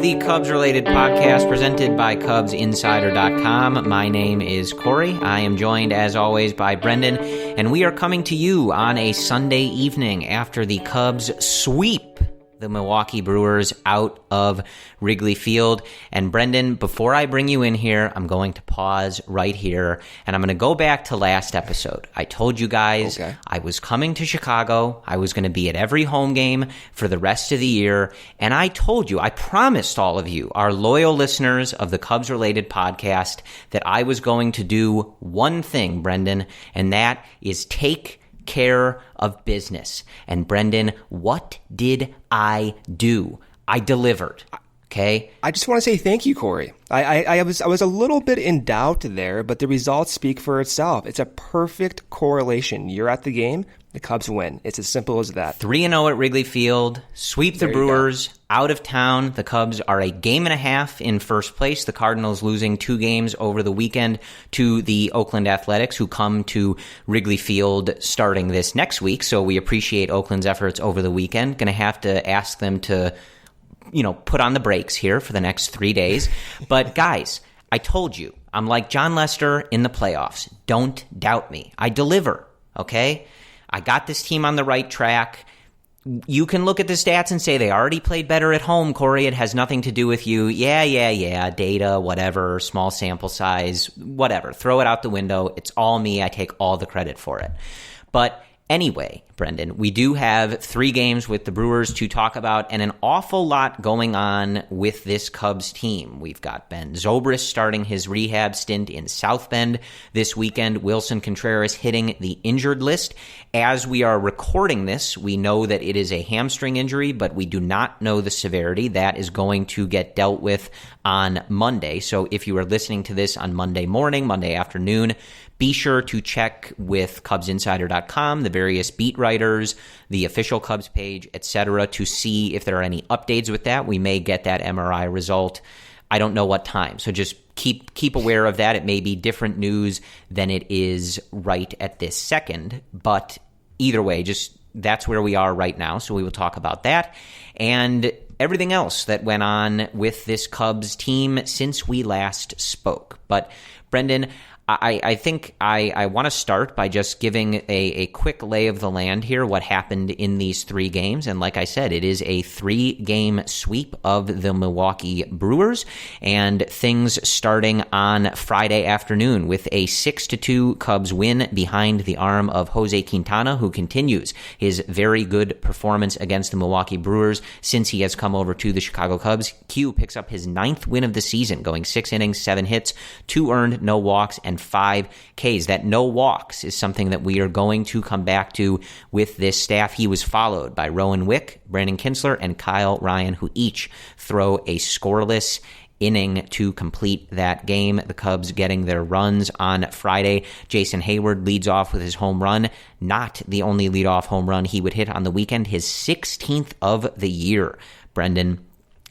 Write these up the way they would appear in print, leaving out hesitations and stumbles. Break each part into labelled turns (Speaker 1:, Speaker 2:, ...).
Speaker 1: the Cubs-related podcast presented by CubsInsider.com. My name is Corey. I am joined, as always, by Brendan, and we are coming to you on a Sunday evening after the Cubs sweep the Milwaukee Brewers out of Wrigley Field. And Brendan, before I bring you in here, I'm going to pause right here, and I'm going to go back to last episode. I told you guys I was coming to Chicago. I was going to be at every home game for the rest of the year, and I told you, I promised all of you, our loyal listeners of the Cubs-related podcast, that I was going to do one thing, Brendan, and that is take care of business. And Brendan, what did I do? I delivered. Okay.
Speaker 2: I just want to say thank you, Corey. I was a little bit in doubt there, but the results speak for itself. It's a perfect correlation. You're at the game, the Cubs win. It's as simple as that.
Speaker 1: 3-0 at Wrigley Field, sweep the Brewers out of town. The Cubs are a game and a half in first place. The Cardinals losing 2 games over the weekend to the Oakland Athletics, who come to Wrigley Field starting this next week. So we appreciate Oakland's efforts over the weekend. Going to have to ask them to put on the brakes here for the next 3 days. But guys, I told you, I'm like John Lester in the playoffs. Don't doubt me. I deliver, okay? I got this team on the right track. You can look at the stats and say they already played better at home, Corey. It has nothing to do with you. Yeah. Data, whatever, small sample size, whatever. Throw it out the window. It's all me. I take all the credit for it. But anyway, Brendan, we do have 3 games with the Brewers to talk about and an awful lot going on with this Cubs team. We've got Ben Zobrist starting his rehab stint in South Bend this weekend. Willson Contreras hitting the injured list. As we are recording this, we know that it is a hamstring injury, but we do not know the severity. That is going to get dealt with on Monday. So if you are listening to this on Monday morning, Monday afternoon, be sure to check with CubsInsider.com, the various beat writers, the official Cubs page, etc., to see if there are any updates with that. We may get that MRI result. I don't know what time, so just keep aware of that. It may be different news than it is right at this second, but either way, just that's where we are right now, so we will talk about that and everything else that went on with this Cubs team since we last spoke. But Brendan, I think I want to start by just giving a quick lay of the land here, what happened in these 3 games. And like I said, it is a 3-game sweep of the Milwaukee Brewers, and things starting on Friday afternoon with a 6-2 Cubs win behind the arm of Jose Quintana, who continues his very good performance against the Milwaukee Brewers since he has come over to the Chicago Cubs. Q picks up his 9th win of the season, going 6 innings, 7 hits, 2 earned, no walks, and 5 Ks. That no walks is something that we are going to come back to with this staff. He was followed by Rowan Wick, Brandon Kinsler, and Kyle Ryan, who each throw a scoreless inning to complete that game. The Cubs getting their runs on Friday. Jason Heyward leads off with his home run. Not the only leadoff home run he would hit on the weekend, his 16th of the year. Brendan,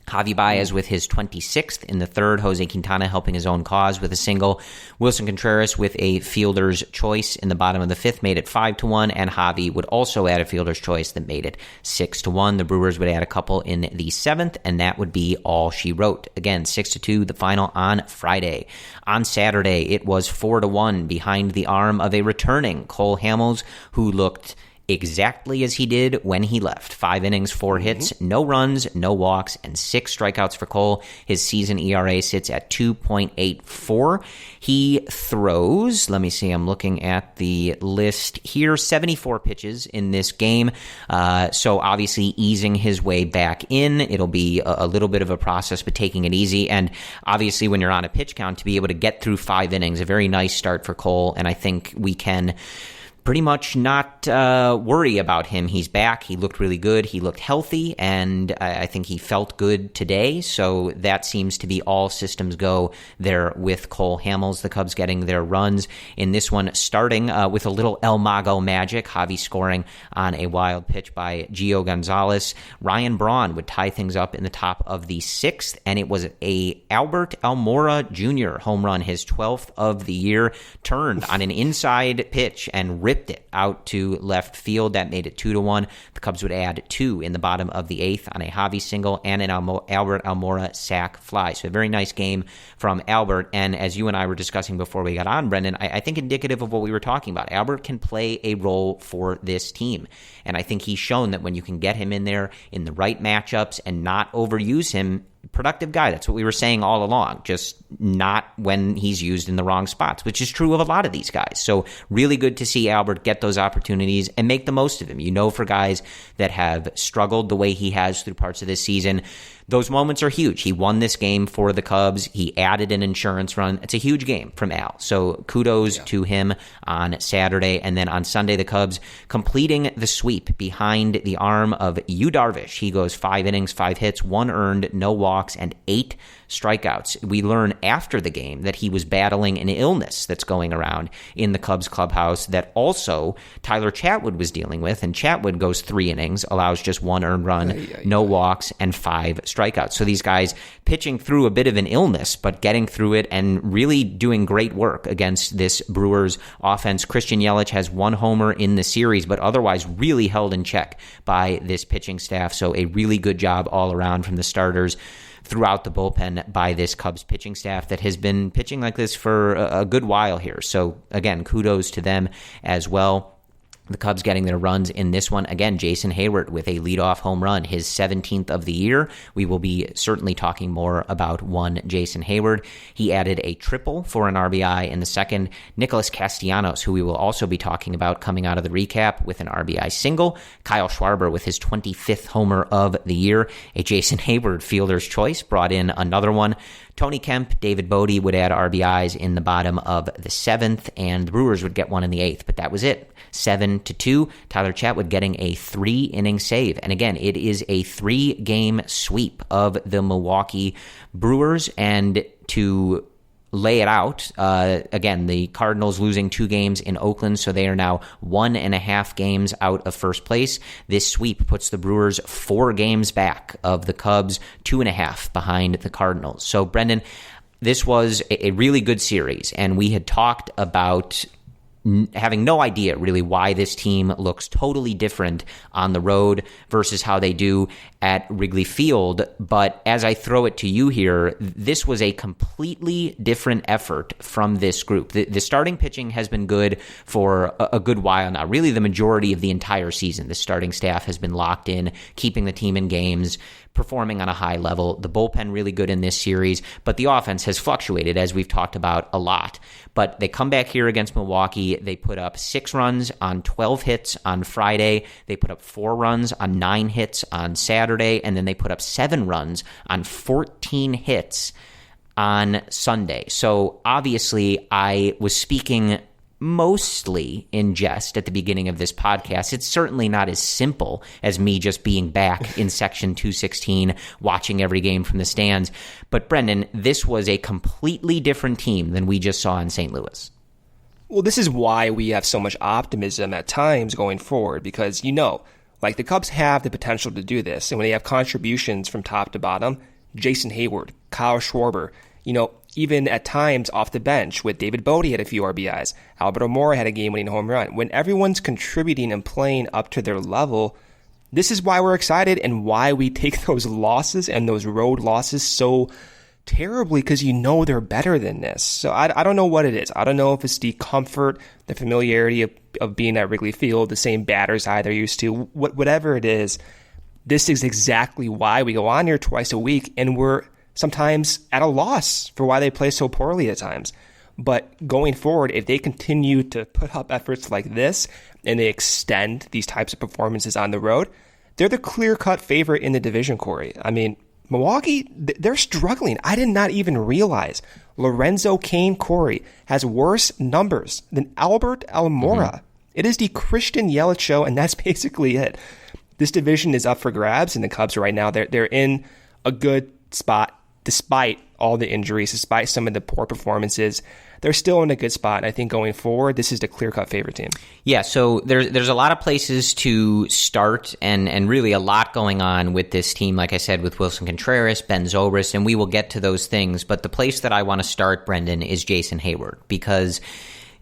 Speaker 1: Javi Baez with his 26th in the third. Jose Quintana helping his own cause with a single. Willson Contreras with a fielder's choice in the bottom of the 5th made it 5-1, and Javi would also add a fielder's choice that made it 6-1. The Brewers would add a couple in the 7th, and that would be all she wrote. Again, 6-2, the final on Friday. On Saturday, it was 4-1 behind the arm of a returning Cole Hamels, who looked exactly as he did when he left. 5 innings, 4 hits, no runs, no walks, and 6 strikeouts for Cole. His season ERA sits at 2.84. He throws, let me see, I'm looking at the list here, 74 pitches in this game. So obviously easing his way back in. It'll be a little bit of a process, but taking it easy. And obviously when you're on a pitch count, to be able to get through 5 innings, a very nice start for Cole. And I think we can pretty much not worry about him. He's back. He looked really good. He looked healthy, and I think he felt good today. So that seems to be all systems go there with Cole Hamels. The Cubs getting their runs in this one, starting with a little El Mago magic. Javi scoring on a wild pitch by Gio Gonzalez. Ryan Braun would tie things up in the top of the 6th, and it was a Albert Almora Jr. home run, his 12th of the year, turned on an inside pitch and ripped ripped it out to left field. That made it 2-1. The Cubs would add 2 in the bottom of the 8th on a Javi single and an Albert Almora sac fly. So a very nice game from Albert. And as you and I were discussing before we got on, Brendan, I think indicative of what we were talking about. Albert can play a role for this team. And I think he's shown that when you can get him in there in the right matchups and not overuse him, productive guy. That's what we were saying all along, just not when he's used in the wrong spots, which is true of a lot of these guys. So really good to see Albert get those opportunities and make the most of them. You know, for guys that have struggled the way he has through parts of this season, those moments are huge. He won this game for the Cubs. He added an insurance run. It's a huge game from Al. So kudos to him on Saturday. And then on Sunday, the Cubs completing the sweep behind the arm of Yu Darvish. He goes 5 innings, 5 hits, 1 earned, no walks, and 8 strikeouts. We learn after the game that he was battling an illness that's going around in the Cubs clubhouse that also Tyler Chatwood was dealing with, and Chatwood goes 3 innings, allows just 1 earned run, no walks, and 5 strikeouts. So these guys pitching through a bit of an illness, but getting through it and really doing great work against this Brewers offense. Christian Yelich has 1 homer in the series, but otherwise really held in check by this pitching staff. So a really good job all around from the starters throughout the bullpen by this Cubs pitching staff that has been pitching like this for a good while here. So again, kudos to them as well. The Cubs getting their runs in this one. Again, Jason Heyward with a leadoff home run, his 17th of the year. We will be certainly talking more about one Jason Heyward. He added a triple for an RBI in the second. Nicholas Castellanos, who we will also be talking about coming out of the recap, with an RBI single. Kyle Schwarber with his 25th homer of the year. A Jason Heyward fielder's choice brought in another one. Tony Kemp, David Bodie would add RBIs in the bottom of the 7th, and the Brewers would get one in the 8th, but that was it. 7-2. Tyler Chatwood getting a 3-inning save. And again, it is a 3-game sweep of the Milwaukee Brewers. And to lay it out, again, the Cardinals losing 2 games in Oakland, so they are now 1.5 games out of first place. This sweep puts the Brewers 4 games back of the Cubs, 2.5 behind the Cardinals. So, Brendan, this was a really good series, and we had talked about having no idea really why this team looks totally different on the road versus how they do at Wrigley Field. But as I throw it to you here, this was a completely different effort from this group. The starting pitching has been good for a good while now. Really, the majority of the entire season, the starting staff has been locked in, keeping the team in games, performing on a high level. The bullpen really good in this series, but the offense has fluctuated, as we've talked about a lot. But they come back here against Milwaukee. They put up 6 runs on 12 hits on Friday. They put up 4 runs on 9 hits on Saturday, and then they put up 7 runs on 14 hits on Sunday. So obviously, I was speaking mostly in jest at the beginning of this podcast. It's certainly not as simple as me just being back in section 216, watching every game from the stands. But Brendan, this was a completely different team than we just saw in St. Louis.
Speaker 2: Well, this is why we have so much optimism at times going forward, because, like, the Cubs have the potential to do this. And when they have contributions from top to bottom, Jason Heyward, Kyle Schwarber, even at times off the bench with David Bodie had a few RBIs. Albert Almora had a game-winning home run. When everyone's contributing and playing up to their level, this is why we're excited and why we take those losses and those road losses so terribly, because they're better than this. So I don't know what it is. I don't know if it's the comfort, the familiarity of being at Wrigley Field, the same batters they're used to, whatever it is. This is exactly why we go on here twice a week, and we're sometimes at a loss for why they play so poorly at times. But going forward, if they continue to put up efforts like this and they extend these types of performances on the road, they're the clear-cut favorite in the division, Corey. I mean, Milwaukee, they're struggling. I did not even realize Lorenzo Cain, Corey, has worse numbers than Albert Almora. Mm-hmm. It is the Christian Yelich show, and that's basically it. This division is up for grabs, and the Cubs right now, they're in a good spot. Despite all the injuries, despite some of the poor performances, they're still in a good spot. And I think going forward, this is the clear-cut favorite team. Yeah,
Speaker 1: so there's a lot of places to start and really a lot going on with this team, like I said, with Willson Contreras, Ben Zobrist, and we will get to those things. But the place that I want to start, Brendan, is Jason Heyward, because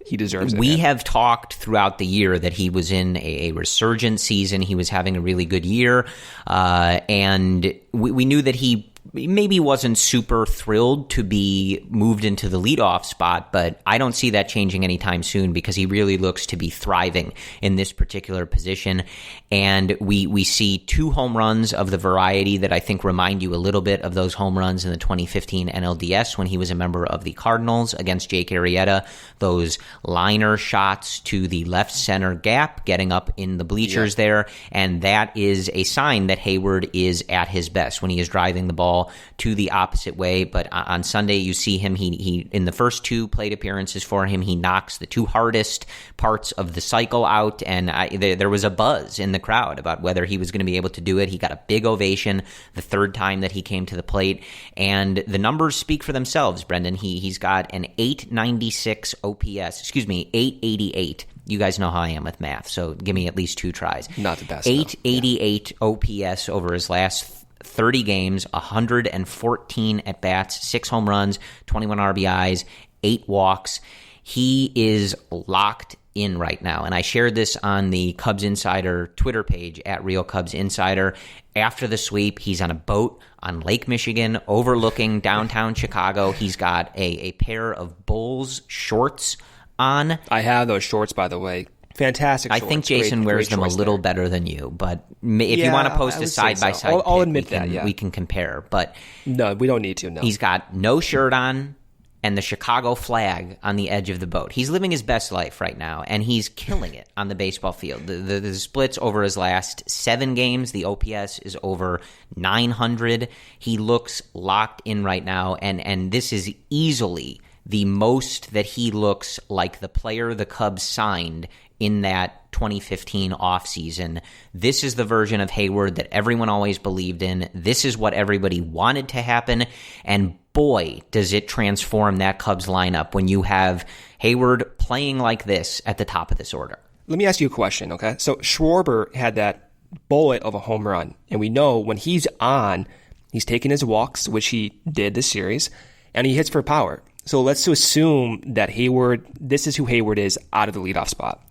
Speaker 2: he deserves it.
Speaker 1: We have talked throughout the year that he was in a resurgent season. He was having a really good year. And we knew that he maybe wasn't super thrilled to be moved into the leadoff spot, but I don't see that changing anytime soon because he really looks to be thriving in this particular position. And we see 2 home runs of the variety that I think remind you a little bit of those home runs in the 2015 NLDS when he was a member of the Cardinals against Jake Arrieta. Those liner shots to the left center gap, getting up in the bleachers there. And that is a sign that Heyward is at his best when he is driving the ball to the opposite way. But on Sunday, you see him, he in the first 2 plate appearances for him, he knocks the 2 hardest parts of the cycle out, and there was a buzz in the crowd about whether he was going to be able to do it. He got a big ovation the 3rd time that he came to the plate, and the numbers speak for themselves, Brendan. He's got an 896 OPS, 888. You guys know how I am with math, so give me at least 2 tries.
Speaker 2: Not the best.
Speaker 1: 888 OPS over his last 30 games, 114 at-bats, 6 home runs, 21 RBIs, 8 walks. He is locked in right now. And I shared this on the Cubs Insider Twitter page at Real Cubs Insider. After the sweep, he's on a boat on Lake Michigan overlooking downtown Chicago. He's got a pair of Bulls shorts on.
Speaker 2: I have those shorts, by the way. Fantastic shorts.
Speaker 1: I think Jason wears them a little better than you, but if you want to post a side-by-side pic,
Speaker 2: I'll admit that,
Speaker 1: we can compare. But
Speaker 2: no, we don't need to, no.
Speaker 1: He's got no shirt on and the Chicago flag on the edge of the boat. He's living his best life right now, and he's killing it on the baseball field. The splits over his last 7 games, the OPS is over 900. He looks locked in right now, and this is easily the most that he looks like the player the Cubs signed in that 2015 offseason. This is the version of Heyward that everyone always believed in. This is what everybody wanted to happen. And boy, does it transform that Cubs lineup when you have Heyward playing like this at the top of this order.
Speaker 2: Let me ask you a question, okay? So Schwarber had that bullet of a home run. And we know when he's on, he's taking his walks, which he did this series, and he hits for power. So let's assume that Heyward, this is who Heyward is out of the leadoff spot.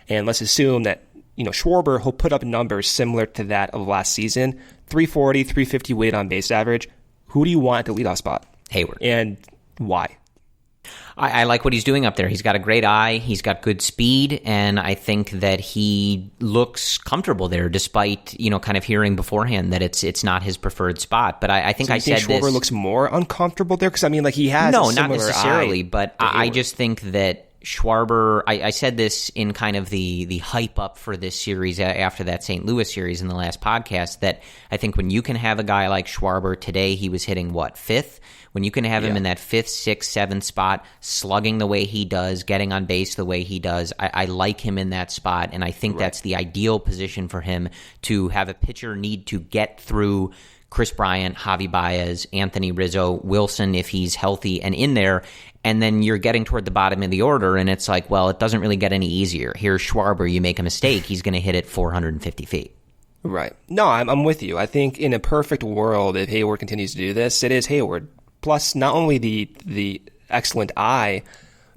Speaker 2: And let's assume that, Schwarber, he'll put up numbers similar to that of last season, 340, 350 weighted on base average. Who do you want at the leadoff spot?
Speaker 1: Heyward.
Speaker 2: And why?
Speaker 1: I like what he's doing up there. He's got a great eye. He's got good speed. And I think that he looks comfortable there despite, kind of hearing beforehand that it's not his preferred spot. But I think
Speaker 2: so
Speaker 1: I said
Speaker 2: Schwarber
Speaker 1: this.
Speaker 2: looks more uncomfortable there? Because, he has
Speaker 1: No,
Speaker 2: a similar
Speaker 1: not necessarily.
Speaker 2: eye
Speaker 1: But
Speaker 2: to
Speaker 1: I
Speaker 2: Heyward.
Speaker 1: just think that Schwarber, I said this in kind of the hype up for this series after that St. Louis series in the last podcast, that I think when you can have a guy like Schwarber, today he was hitting, 5th? When you can have him in that 5th, 6th, 7th spot, slugging the way he does, getting on base the way he does, I like him in that spot, and I think that's the ideal position for him to have a pitcher need to get through Chris Bryant, Javi Baez, Anthony Rizzo, Willson if he's healthy and in there, and then you're getting toward the bottom of the order, and it's like, well, it doesn't really get any easier. Here's Schwarber, you make a mistake, he's going to hit it 450 feet.
Speaker 2: Right. No, I'm with you. I think in a perfect world, if Heyward continues to do this, it is Heyward. Plus, not only the excellent eye,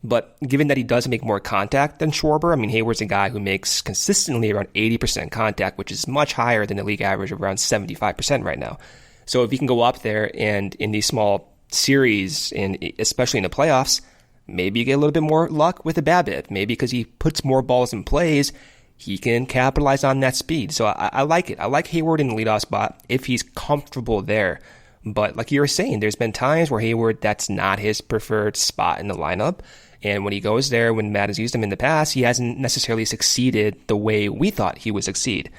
Speaker 2: but given that he does make more contact than Schwarber, Heyward's a guy who makes consistently around 80% contact, which is much higher than the league average of around 75% right now. So if he can go up there and in these small series, and especially in the playoffs, maybe you get a little bit more luck with the BABIP. Maybe because he puts more balls in plays, he can capitalize on that speed. So I like it. I like Heyward in the leadoff spot if he's comfortable there. But like you were saying, there's been times where Heyward, that's not his preferred spot in the lineup. And when he goes there, when Matt has used him in the past, he hasn't necessarily succeeded the way we thought he would succeed.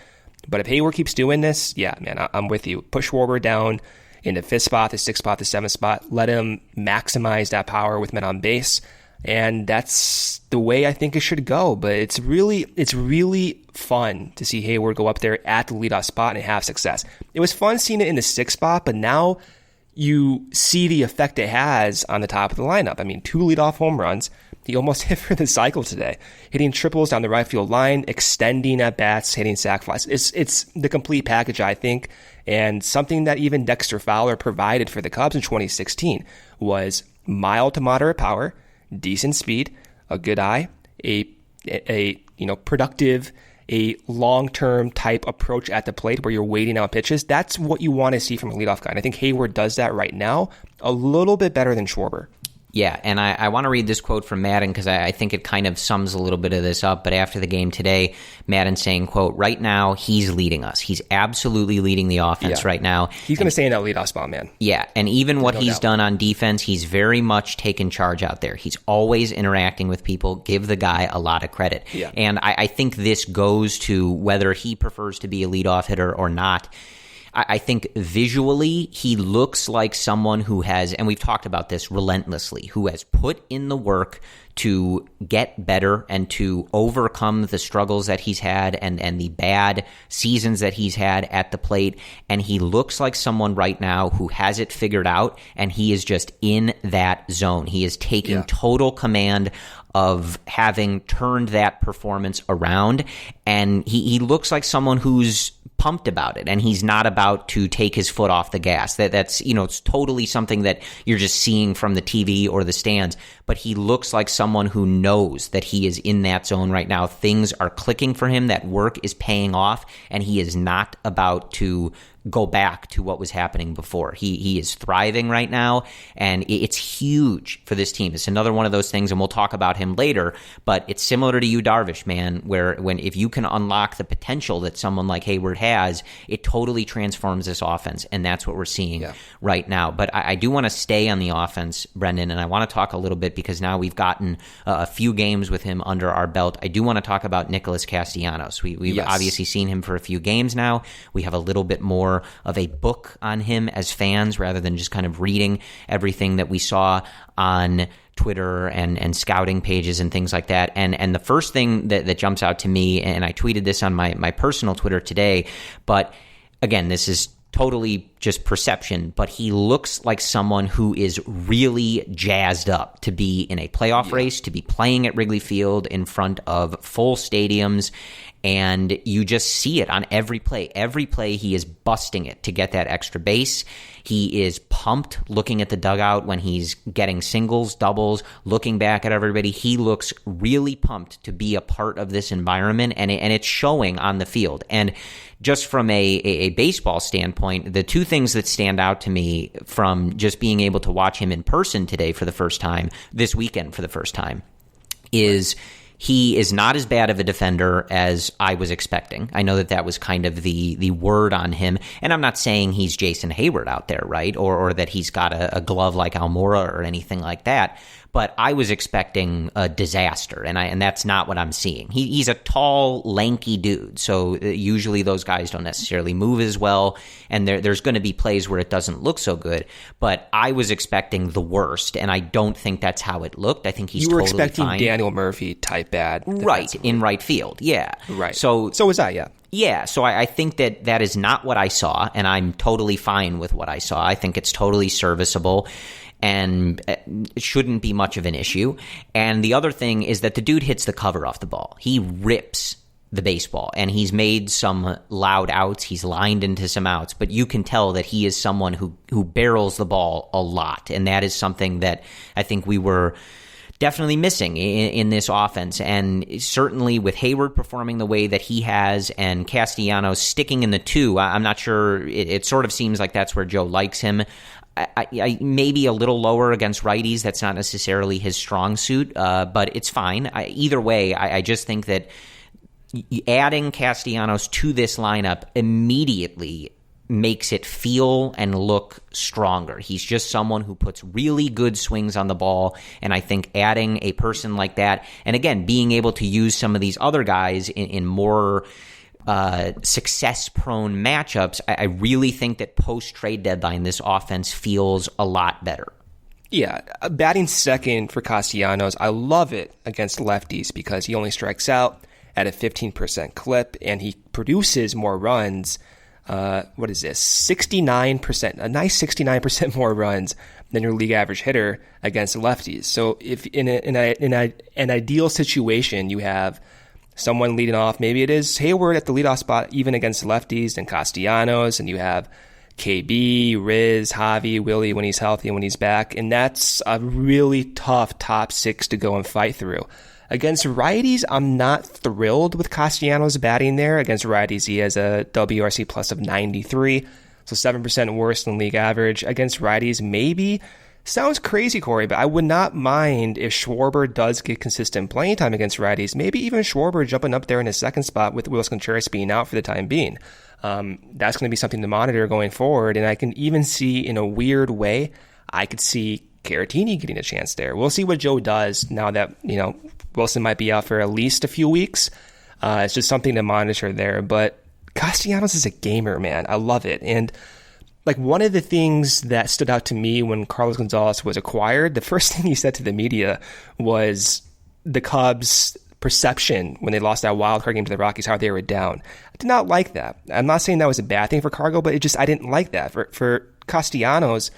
Speaker 2: But if Heyward keeps doing this, yeah, man, I'm with you. Push Schwarber down in the 5th spot, the 6th spot, the 7th spot. Let him maximize that power with men on base. And that's the way I think it should go. But it's really fun to see Heyward go up there at the leadoff spot and have success. It was fun seeing it in the 6th spot, but now you see the effect it has on the top of the lineup. 2 leadoff home runs. He almost hit for the cycle today, hitting triples down the right field line, extending at bats, hitting sac flies. It's the complete package, I think, and something that even Dexter Fowler provided for the Cubs in 2016 was mild to moderate power, decent speed, a good eye, a productive, a long-term type approach at the plate where you're waiting out pitches. That's what you want to see from a leadoff guy. And I think Heyward does that right now a little bit better than Schwarber.
Speaker 1: Yeah, and I want to read this quote from Madden because I think it kind of sums a little bit of this up. But after the game today, Madden saying, quote, right now, he's leading us. He's absolutely leading the offense right now.
Speaker 2: He's going to stay in that leadoff spot, man.
Speaker 1: Yeah, and even what he's done on defense, he's very much taken charge out there. He's always interacting with people. Give the guy a lot of credit.
Speaker 2: Yeah.
Speaker 1: And I think this goes to whether he prefers to be a leadoff hitter or not. I think visually he looks like someone who has, and we've talked about this relentlessly, who has put in the work to get better and to overcome the struggles that he's had and the bad seasons that he's had at the plate. And he looks like someone right now who has it figured out, and he is just in that zone. He is taking total command of having turned that performance around, and he looks like someone who's pumped about it, and he's not about to take his foot off the gas. That's it's totally something that you're just seeing from the TV or the stands, but he looks like someone who knows that he is in that zone right now. Things are clicking for him, that work is paying off, and he is not about to go back to what was happening before. He is thriving right now, and it's huge for this team. It's another one of those things, and we'll talk about him later, but it's similar to you, Darvish, man, where if you can unlock the potential that someone like Heyward has, it totally transforms this offense, and that's what we're seeing right now. But I do want to stay on the offense, Brendan, and I want to talk a little bit because now we've gotten a few games with him under our belt. I do want to talk about Nicholas Castellanos. We've obviously seen him for a few games now. We have a little bit more of a book on him as fans rather than just kind of reading everything that we saw on Twitter and scouting pages and things like that. And the first thing that jumps out to me, and I tweeted this on my personal Twitter today, but again, this is totally just perception, but he looks like someone who is really jazzed up to be in a playoff race, to be playing at Wrigley Field in front of full stadiums. And you just see it on every play. Every play, he is busting it to get that extra base. He is pumped looking at the dugout when he's getting singles, doubles, looking back at everybody. He looks really pumped to be a part of this environment, and it's showing on the field. And just from a baseball standpoint, the two things that stand out to me from just being able to watch him in person today for the first time, this weekend for the first time, is he is not as bad of a defender as I was expecting. I know that was kind of the word on him, and I'm not saying he's Jason Heyward out there, right, or that he's got a glove like Almora or anything like that, but I was expecting a disaster, and that's not what I'm seeing. He's a tall, lanky dude, so usually those guys don't necessarily move as well, and there's going to be plays where it doesn't look so good, but I was expecting the worst, and I don't think that's how it looked. I think he's totally fine.
Speaker 2: You were expecting Daniel Murphy type bad.
Speaker 1: Right, in right field, yeah.
Speaker 2: Right.
Speaker 1: So
Speaker 2: was I, yeah.
Speaker 1: Yeah, so I think that is not what I saw, and I'm totally fine with what I saw. I think it's totally serviceable, and it shouldn't be much of an issue. And the other thing is that the dude hits the cover off the ball. He rips the baseball, and he's made some loud outs. He's lined into some outs, but you can tell that he is someone who barrels the ball a lot, and that is something that I think we were definitely missing in this offense. And certainly with Heyward performing the way that he has and Castellanos sticking in the two, I'm not sure. It sort of seems like that's where Joe likes him. I maybe a little lower against righties. That's not necessarily his strong suit, but it's fine. Either way, I just think that adding Castellanos to this lineup immediately makes it feel and look stronger. He's just someone who puts really good swings on the ball, and I think adding a person like that, and again, being able to use some of these other guys in more success-prone matchups, I really think that post-trade deadline, this offense feels a lot better.
Speaker 2: Yeah, batting second for Castellanos, I love it against lefties because he only strikes out at a 15% clip, and he produces more runs. What is this? 69%, a nice 69% more runs than your league average hitter against lefties. So if in an ideal situation, you have someone leading off, maybe it is Heyward at the leadoff spot, even against lefties, and Castellanos, and you have KB, Riz, Javi, Willie when he's healthy and when he's back, and that's a really tough top six to go and fight through. Against righties, I'm not thrilled with Castellanos batting there. Against righties, he has a WRC plus of 93, so 7% worse than league average. Against righties, maybe. Sounds crazy, Corey, but I would not mind if Schwarber does get consistent playing time against righties. Maybe even Schwarber jumping up there in his second spot with Willson Contreras being out for the time being. That's going to be something to monitor going forward, and I can even see, in a weird way, I could see Caratini getting a chance there. We'll see what Joe does now that, Willson might be out for at least a few weeks. It's just something to monitor there. But Castellanos is a gamer, man. I love it. And like, one of the things that stood out to me when Carlos Gonzalez was acquired, the first thing he said to the media was the Cubs' perception when they lost that wild card game to the Rockies, how they were down. I did not like that. I'm not saying that was a bad thing for Cargo, but I didn't like that. For Castellanos,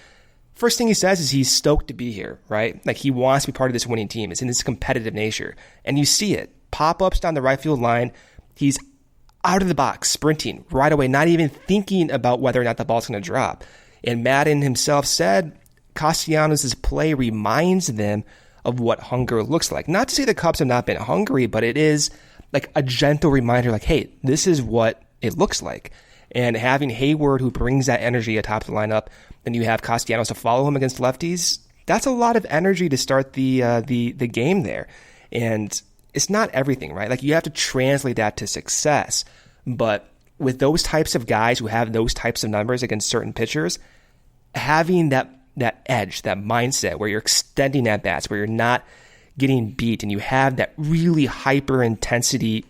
Speaker 2: first thing he says is he's stoked to be here, right? Like, he wants to be part of this winning team. It's in his competitive nature. And you see it. Pop-ups down the right field line. He's out of the box, sprinting right away, not even thinking about whether or not the ball's going to drop. And Madden himself said Castellanos' play reminds them of what hunger looks like. Not to say the Cubs have not been hungry, but it is like a gentle reminder, like, hey, this is what it looks like. And having Heyward, who brings that energy atop the lineup, and you have Castellanos to follow him against lefties, that's a lot of energy to start the game there. And it's not everything, right? Like, you have to translate that to success. But with those types of guys who have those types of numbers against certain pitchers, having that edge, that mindset where you're extending at bats, where you're not getting beat, and you have that really hyper intensity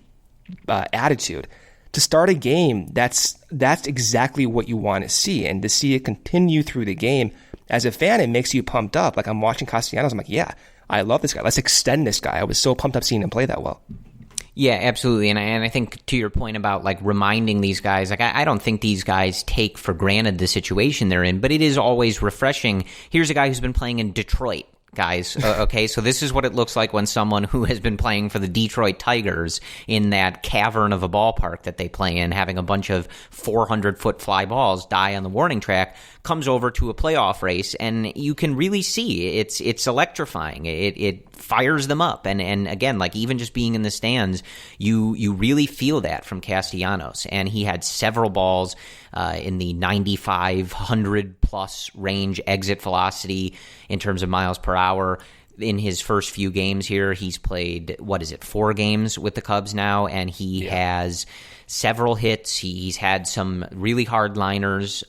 Speaker 2: attitude to start a game, that's exactly what you want to see. And to see it continue through the game, as a fan, it makes you pumped up. Like, I'm watching Castellanos, I'm like, yeah, I love this guy. Let's extend this guy. I was so pumped up seeing him play that well.
Speaker 1: Yeah, absolutely. And I think, to your point about like reminding these guys, like, I don't think these guys take for granted the situation they're in, but it is always refreshing. Here's a guy who's been playing in Detroit, guys. Okay, so this is what it looks like when someone who has been playing for the Detroit Tigers in that cavern of a ballpark that they play in, having a bunch of 400-foot fly balls die on the warning track, comes over to a playoff race, and you can really see it's electrifying. It fires them up, and again, like, even just being in the stands, you really feel that from Castellanos. And he had several balls in the 95, 100 plus range exit velocity in terms of miles per hour. In his first few games here, he's played, 4 games with the Cubs now, and he has several hits. He's had some really hard liners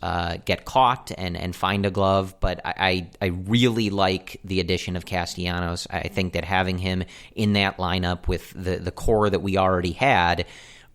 Speaker 1: get caught and find a glove, but I really like the addition of Castellanos. I think that having him in that lineup with the core that we already had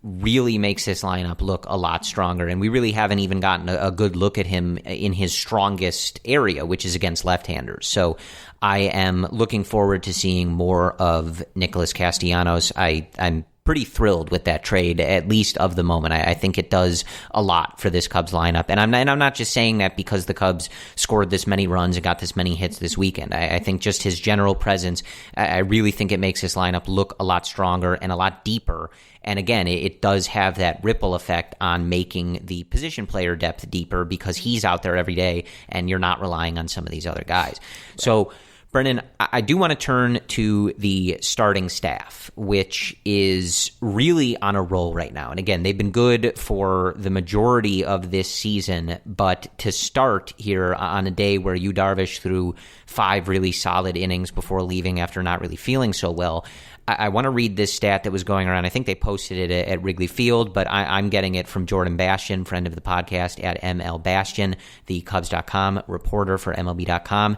Speaker 1: really makes this lineup look a lot stronger, and we really haven't even gotten a good look at him in his strongest area, which is against left-handers. So I am looking forward to seeing more of Nicholas Castellanos. I'm pretty thrilled with that trade, at least of the moment. I think it does a lot for this Cubs lineup. And I'm not just saying that because the Cubs scored this many runs and got this many hits this weekend. I think just his general presence, I really think it makes this lineup look a lot stronger and a lot deeper. And again, it does have that ripple effect on making the position player depth deeper because he's out there every day and you're not relying on some of these other guys. Right. So, Brendan, I do want to turn to the starting staff, which is really on a roll right now. And again, they've been good for the majority of this season, but to start here on a day where Yu Darvish threw 5 really solid innings before leaving after not really feeling so well, I want to read this stat that was going around. I think they posted it at Wrigley Field, but I'm getting it from Jordan Bastian, friend of the podcast, at ML Bastian, the Cubs.com reporter for MLB.com.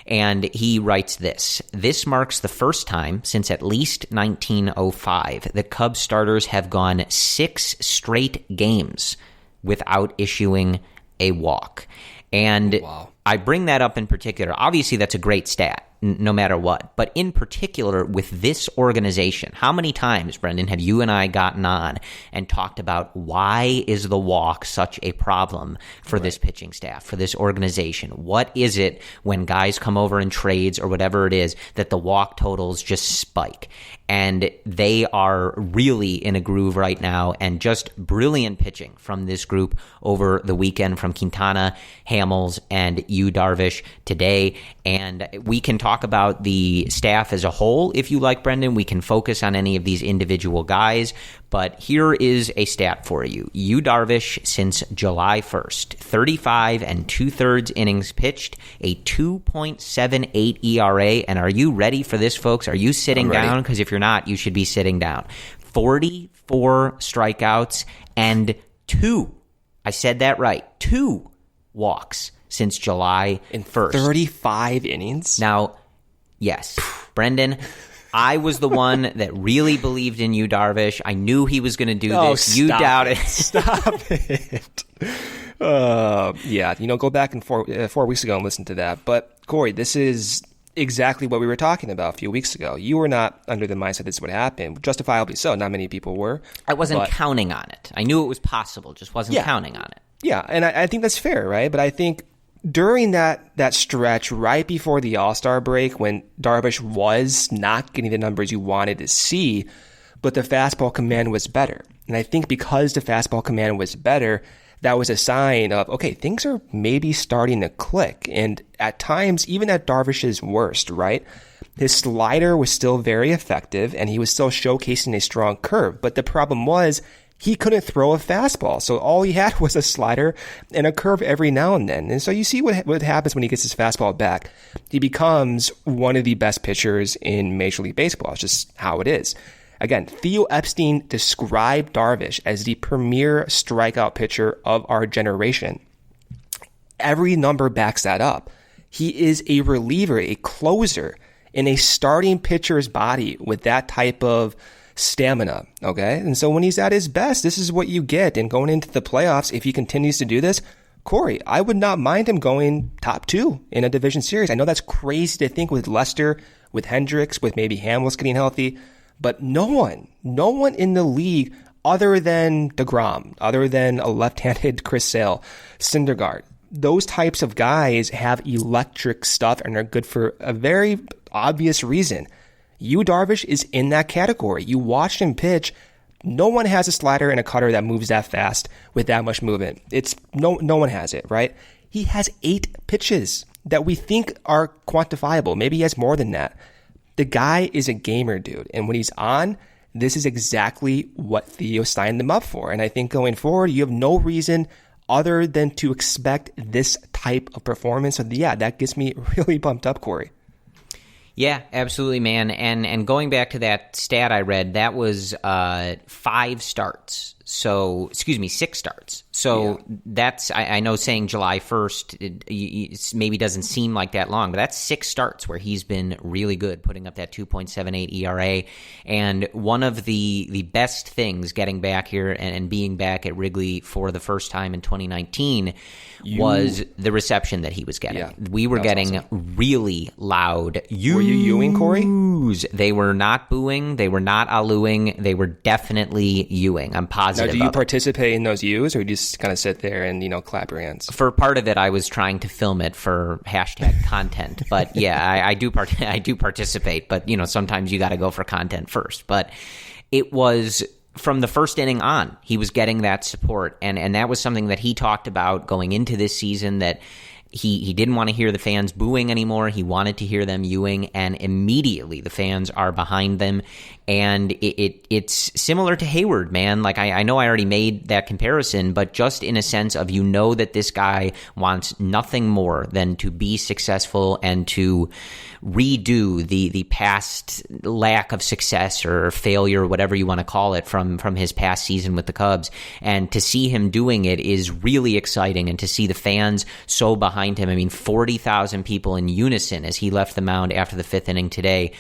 Speaker 1: And he writes this: "This marks the first time since at least 1905 that Cubs starters have gone 6 straight games without issuing a walk." And wow. I bring that up in particular. Obviously, that's a great stat, no matter what. But in particular, with this organization, how many times, Brendan, have you and I gotten on and talked about why is the walk such a problem for this pitching staff, for this organization? What is it when guys come over in trades or whatever it is that the walk totals just spike? And they are really in a groove right now, and just brilliant pitching from this group over the weekend from Quintana, Hamels, and Yu Darvish today. And we can talk about the staff as a whole if you like, Brendan. We can focus on any of these individual guys. But here is a stat for you. Yu Darvish since July 1st, 35 2/3 innings pitched, a 2.78 ERA. And are you ready for this, folks? Are you sitting down? Because if you're not, you should be sitting down. 44 strikeouts and 2, I said that right, 2 walks since July 1st.
Speaker 2: 35 innings?
Speaker 1: Now, yes, Brendan, I was the one that really believed in Yu Darvish. I knew he was going to do this. You doubted.
Speaker 2: Stop it. Yeah, go back and 4 weeks ago and listen to that. But, Corey, this is exactly what we were talking about a few weeks ago. You were not under the mindset this would happen. Justifiably so. Not many people were.
Speaker 1: I wasn't counting on it. I knew it was possible, just wasn't counting on it.
Speaker 2: Yeah, and I think that's fair, right? But I think during that stretch right before the All-Star break when Darvish was not getting the numbers you wanted to see, but the fastball command was better. And I think because the fastball command was better, that was a sign of, okay, things are maybe starting to click. And at times, even at Darvish's worst, right, his slider was still very effective and he was still showcasing a strong curve. But the problem was he couldn't throw a fastball. So all he had was a slider and a curve every now and then. And so you see what happens when he gets his fastball back. He becomes one of the best pitchers in Major League Baseball. It's just how it is. Again, Theo Epstein described Darvish as the premier strikeout pitcher of our generation. Every number backs that up. He is a reliever, a closer in a starting pitcher's body with that type of stamina, okay? And so when he's at his best, this is what you get. And going into the playoffs, if he continues to do this, Corey, I would not mind him going top 2 in a division series. I know that's crazy to think with Lester, with Hendricks, with maybe Hamels getting healthy. But no one in the league other than DeGrom, other than a left-handed Chris Sale, Syndergaard, those types of guys have electric stuff and are good for a very obvious reason. Yu Darvish is in that category. You watched him pitch. No one has a slider and a cutter that moves that fast with that much movement. It's no one has it, right? He has 8 pitches that we think are quantifiable. Maybe he has more than that. The guy is a gamer, dude. And when he's on, this is exactly what Theo signed them up for. And I think going forward, you have no reason other than to expect this type of performance. So yeah, that gets me really pumped up, Corey.
Speaker 1: Yeah, absolutely, man. And going back to that stat I read, that was 5 starts. So, 6 starts. So that's, I know saying July 1st it maybe doesn't seem like that long, but that's 6 starts where he's been really good, putting up that 2.78 ERA. And one of the best things getting back here and being back at Wrigley for the first time in 2019 was the reception that he was getting. Yeah, we were getting awesome. Really loud
Speaker 2: Were you Ewing, Corey?
Speaker 1: They were not booing. They were not alooing. They were definitely Ewing. I'm positive.
Speaker 2: Now, do you participate in those U's, or you just kind of sit there and, clap your hands?
Speaker 1: For part of it, I was trying to film it for hashtag content. But yeah, I do participate. But, sometimes you got to go for content first. But it was from the first inning on, he was getting that support. And that was something that he talked about going into this season, that he didn't want to hear the fans booing anymore. He wanted to hear them Ewing, and immediately the fans are behind them. And it's similar to Heyward, man. Like, I know I already made that comparison, but just in a sense of, that this guy wants nothing more than to be successful and to redo the past lack of success or failure, whatever you want to call it, from his past season with the Cubs. And to see him doing it is really exciting, and to see the fans so behind him. I mean, 40,000 people in unison as he left the mound after the 5th inning today,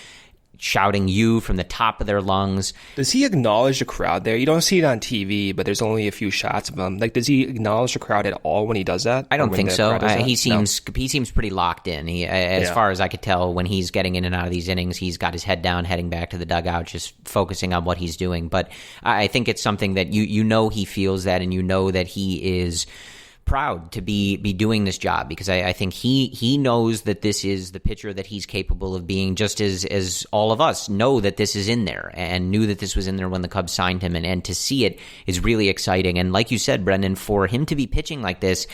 Speaker 1: shouting "you" from the top of their lungs.
Speaker 2: Does he acknowledge the crowd there? You don't see it on TV, but there's only a few shots of him. Like, does he acknowledge the crowd at all when he does that?
Speaker 1: I don't think so. He seems pretty locked in. As far as I could tell, when he's getting in and out of these innings, he's got his head down, heading back to the dugout, just focusing on what he's doing. But I think it's something that he feels that, and that he is proud to be doing this job, because I think he knows that this is the pitcher that he's capable of being, just as all of us know that this is in there and knew that this was in there when the Cubs signed him. And to see it is really exciting. And like you said, Brendan, for him to be pitching like this,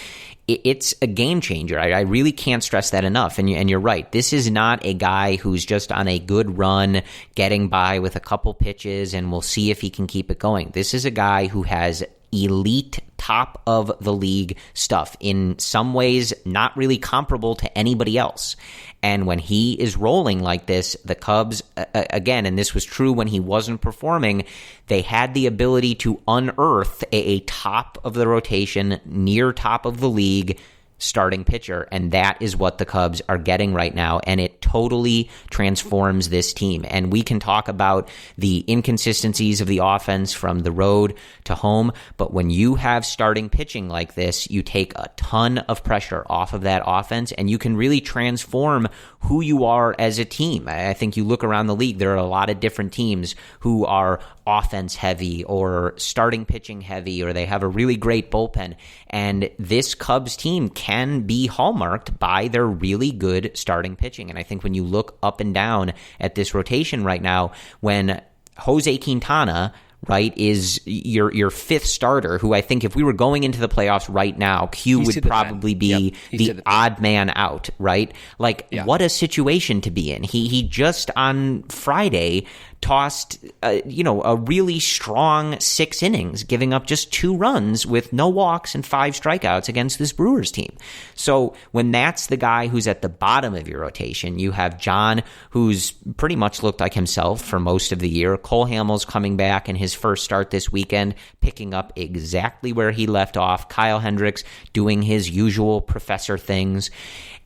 Speaker 1: it's a game changer. I really can't stress that enough. And you're right. This is not a guy who's just on a good run, getting by with a couple pitches, and we'll see if he can keep it going. This is a guy who has elite, top of the league stuff, in some ways not really comparable to anybody else. And when he is rolling like this, the Cubs, again, and this was true when he wasn't performing, they had the ability to unearth a top of the rotation, near top of the league starting pitcher, and that is what the Cubs are getting right now, and it totally transforms this team. And we can talk about the inconsistencies of the offense from the road to home, but when you have starting pitching like this, you take a ton of pressure off of that offense, and you can really transform who you are as a team. I think you look around the league, there are a lot of different teams who are offense heavy or starting pitching heavy, or they have a really great bullpen, and this Cubs team can be hallmarked by their really good starting pitching. And I think when you look up and down at this rotation right now, when Jose Quintana, right, is your fifth starter, who I think if we were going into the playoffs right now, Q would probably be the odd man out, right? Like, what a situation to be in. He just on Friday tossed, a really strong 6 innings, giving up just 2 runs with no walks and 5 strikeouts against this Brewers team. So when that's the guy who's at the bottom of your rotation, you have John, who's pretty much looked like himself for most of the year. Cole Hamels coming back in his first start this weekend, picking up exactly where he left off. Kyle Hendricks doing his usual professor things.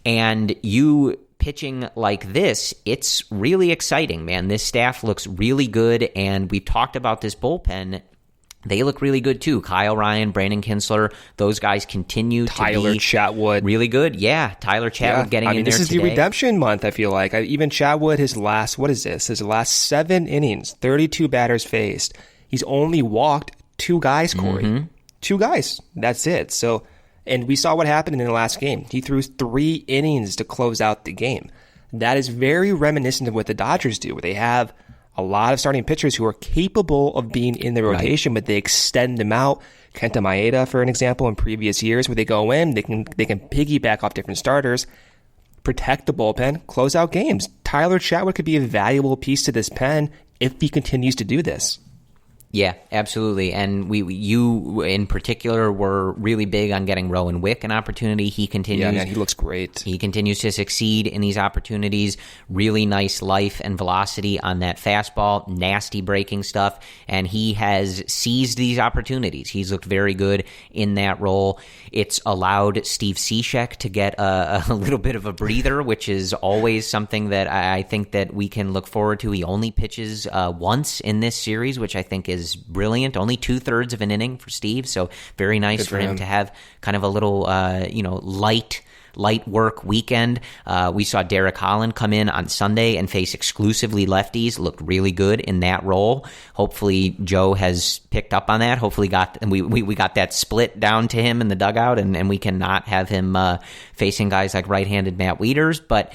Speaker 1: And you pitching like this, it's really exciting, man. This staff looks really good, and we've talked about this bullpen. They look really good too. Kyle Ryan, Brandon Kinsler, those guys continue to be
Speaker 2: Tyler Chatwood,
Speaker 1: really good. Yeah, Tyler Chatwood getting in there today.
Speaker 2: This is the redemption month, I feel like. Even Chatwood, his last 7 innings, 32 batters faced. He's only walked 2 guys, Corey. Mm-hmm. 2 guys. That's it. So, and we saw what happened in the last game. He threw 3 innings to close out the game. That is very reminiscent of what the Dodgers do, where they have a lot of starting pitchers who are capable of being in the rotation, but they extend them out. Kenta Maeda, for an example, in previous years, where they go in, they can piggyback off different starters, protect the bullpen, close out games. Tyler Chatwood could be a valuable piece to this pen if he continues to do this.
Speaker 1: Yeah, absolutely. And you in particular were really big on getting Rowan Wick an opportunity. He continues.
Speaker 2: Yeah, man, he looks great.
Speaker 1: He continues to succeed in these opportunities. Really nice life and velocity on that fastball, nasty breaking stuff. And he has seized these opportunities. He's looked very good in that role. It's allowed Steve Cishek to get a little bit of a breather, which is always something that I think that we can look forward to. He only pitches once in this series, which I think is brilliant. Only 2/3 of an inning for Steve, so very nice for him to have kind of a little, light work weekend. We saw Derek Holland come in on Sunday and face exclusively lefties. Looked really good in that role. Hopefully Joe has picked up on that. Hopefully we got that split down to him in the dugout, and we cannot have him facing guys like right-handed Matt Wieters, but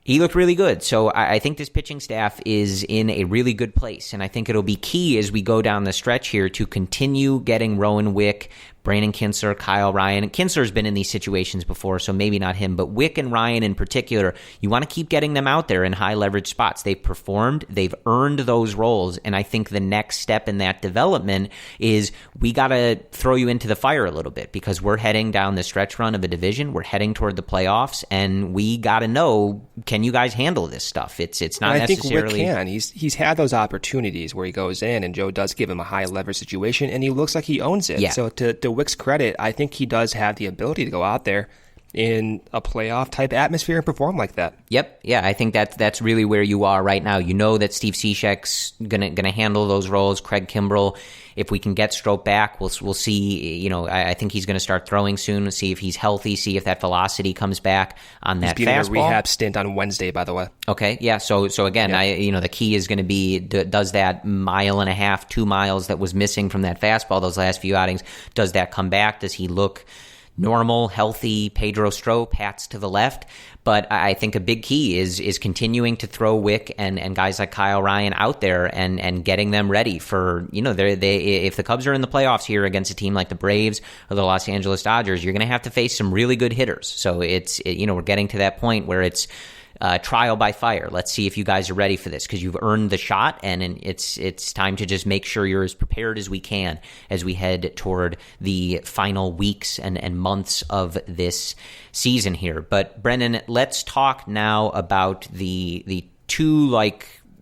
Speaker 1: he looked really good. So I think this pitching staff is in a really good place, and I think it'll be key as we go down the stretch here to continue getting Rowan Wick, Brandon Kinsler, Kyle Ryan. Kinsler's been in these situations before, so maybe not him, but Wick and Ryan in particular, you want to keep getting them out there in high leverage spots. They've performed, they've earned those roles, and I think the next step in that development is we got to throw you into the fire a little bit, because we're heading down the stretch run of a division, we're heading toward the playoffs, and we got to know, can you guys handle this stuff? It's not necessarily...
Speaker 2: I think Wick can. He's had those opportunities where he goes in, and Joe does give him a high leverage situation, and he looks like he owns it. Yeah. So to Wick's credit, I think he does have the ability to go out there in a playoff type atmosphere and perform like that.
Speaker 1: Yep. Yeah, I think that's really where you are right now. You know that Steve Cishek's gonna handle those roles. Craig Kimbrell, if we can get Strope back, we'll see. I think he's gonna start throwing soon. See if he's healthy. See if that velocity comes back on that fastball. He's getting a
Speaker 2: rehab stint on Wednesday, by the way.
Speaker 1: Okay. Yeah. So again, the key is going to be, does that 1.5 2 miles that was missing from that fastball those last few outings, does that come back? Does he look normal, healthy Pedro Strop, hats to the left. But I think a big key is continuing to throw Wick and guys like Kyle Ryan out there and getting them ready for, if the Cubs are in the playoffs here against a team like the Braves or the Los Angeles Dodgers, you're going to have to face some really good hitters. So we're getting to that point where it's trial by fire. Let's see if you guys are ready for this, because you've earned the shot, and it's time to just make sure you're as prepared as we can as we head toward the final weeks and months of this season here. But Brendan, let's talk now about the two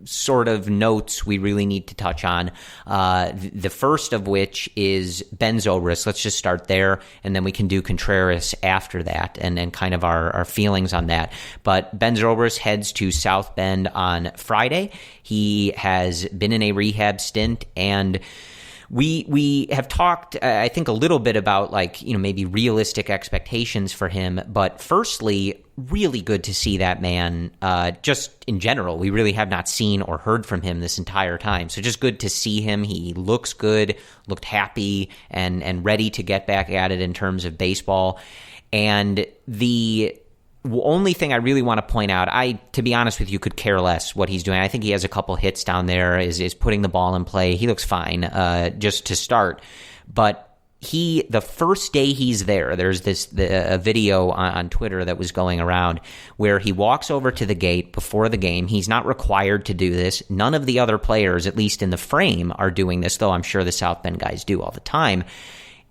Speaker 1: sort of notes we really need to touch on. The first of which is Ben Zobrist. Let's just start there, and then we can do Contreras after that, and then kind of our feelings on that. But Ben Zobrist heads to South Bend on Friday. He has been in a rehab stint, and we have talked, I think, a little bit about maybe realistic expectations for him. But firstly, really good to see that man. Just in general, we really have not seen or heard from him this entire time. So just good to see him. He looks good, looked happy, and ready to get back at it in terms of baseball. And the only thing I really want to point out, to be honest with you, could care less what he's doing. I think he has a couple hits down there, is putting the ball in play. He looks fine, just to start. But the first day he's there's a video on Twitter that was going around where he walks over to the gate before the game. He's not required to do this. None of the other players, at least in the frame, are doing this, though I'm sure the South Bend guys do all the time.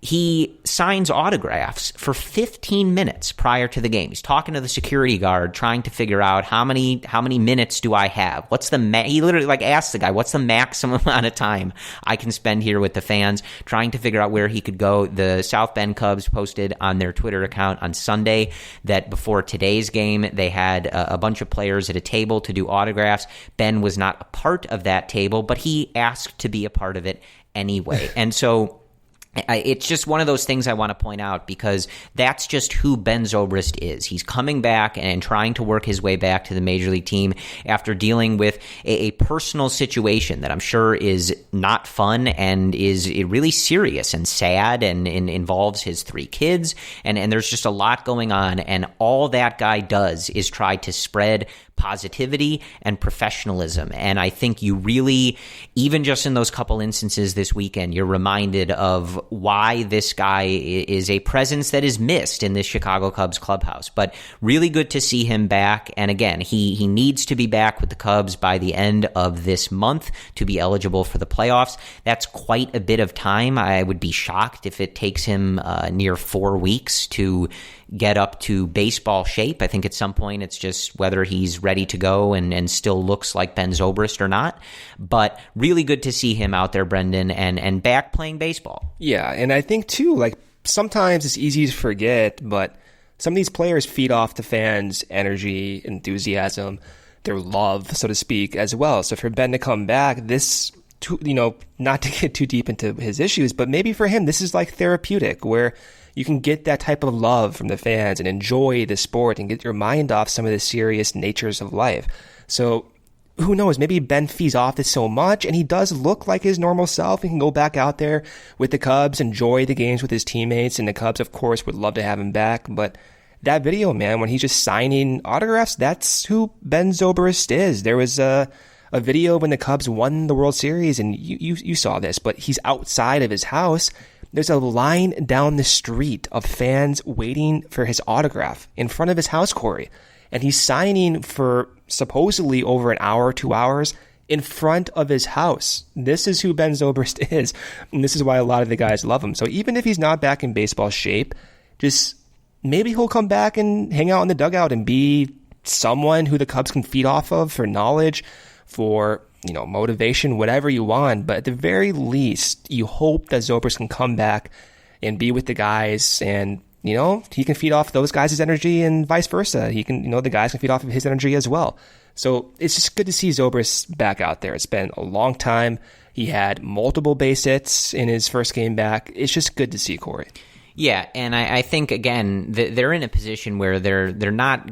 Speaker 1: He signs autographs for 15 minutes prior to the game. He's talking to the security guard, trying to figure out how many minutes do I have? What's the he literally asks the guy, what's the maximum amount of time I can spend here with the fans, trying to figure out where he could go. The South Bend Cubs posted on their Twitter account on Sunday that before today's game, they had a bunch of players at a table to do autographs. Ben was not a part of that table, but he asked to be a part of it anyway. And so it's just one of those things I want to point out, because that's just who Ben Zobrist is. He's coming back and trying to work his way back to the major league team after dealing with a personal situation that I'm sure is not fun and is really serious and sad and involves his 3 kids. And there's just a lot going on. And all that guy does is try to spread positivity and professionalism. And I think you really, even just in those couple instances this weekend, you're reminded of why this guy is a presence that is missed in this Chicago Cubs clubhouse. But really good to see him back. And again, he needs to be back with the Cubs by the end of this month to be eligible for the playoffs. That's quite a bit of time. I would be shocked if it takes him near 4 weeks to get up to baseball shape. I think at some point it's just whether he's ready to go and still looks like Ben Zobrist or not. But really good to see him out there, Brendan, and back playing baseball.
Speaker 2: Yeah, and I think too, sometimes it's easy to forget, but some of these players feed off the fans' energy, enthusiasm, their love, so to speak, as well. So for Ben to come back, not to get too deep into his issues, but maybe for him, this is therapeutic, where you can get that type of love from the fans and enjoy the sport and get your mind off some of the serious natures of life. So who knows, maybe Ben feeds off this so much and he does look like his normal self and can go back out there with the Cubs, enjoy the games with his teammates, and the Cubs, of course, would love to have him back. But that video, man, when he's just signing autographs, that's who Ben Zobrist is. There was a video when the Cubs won the World Series, and you saw this, but he's outside of his house. There's a line down the street of fans waiting for his autograph in front of his house, Corey. And he's signing for supposedly over an hour, 2 hours in front of his house. This is who Ben Zobrist is. And this is why a lot of the guys love him. So even if he's not back in baseball shape, just maybe he'll come back and hang out in the dugout and be someone who the Cubs can feed off of for knowledge, for motivation, whatever you want. But at the very least, you hope that Zobrist can come back and be with the guys, and he can feed off those guys' energy and vice versa. He can, the guys can feed off of his energy as well. So it's just good to see Zobrist back out there. It's been a long time. He had multiple base hits in his first game back. It's just good to see, Corey.
Speaker 1: Yeah, and I think, again, they're in a position where they're not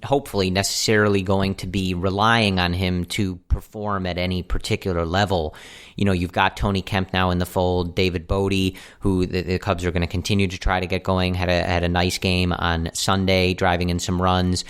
Speaker 1: hopefully necessarily going to be relying on him to perform at any particular level. You've got Tony Kemp now in the fold, David Bodie, who the Cubs are going to continue to try to get going, had a nice game on Sunday, driving in some runs.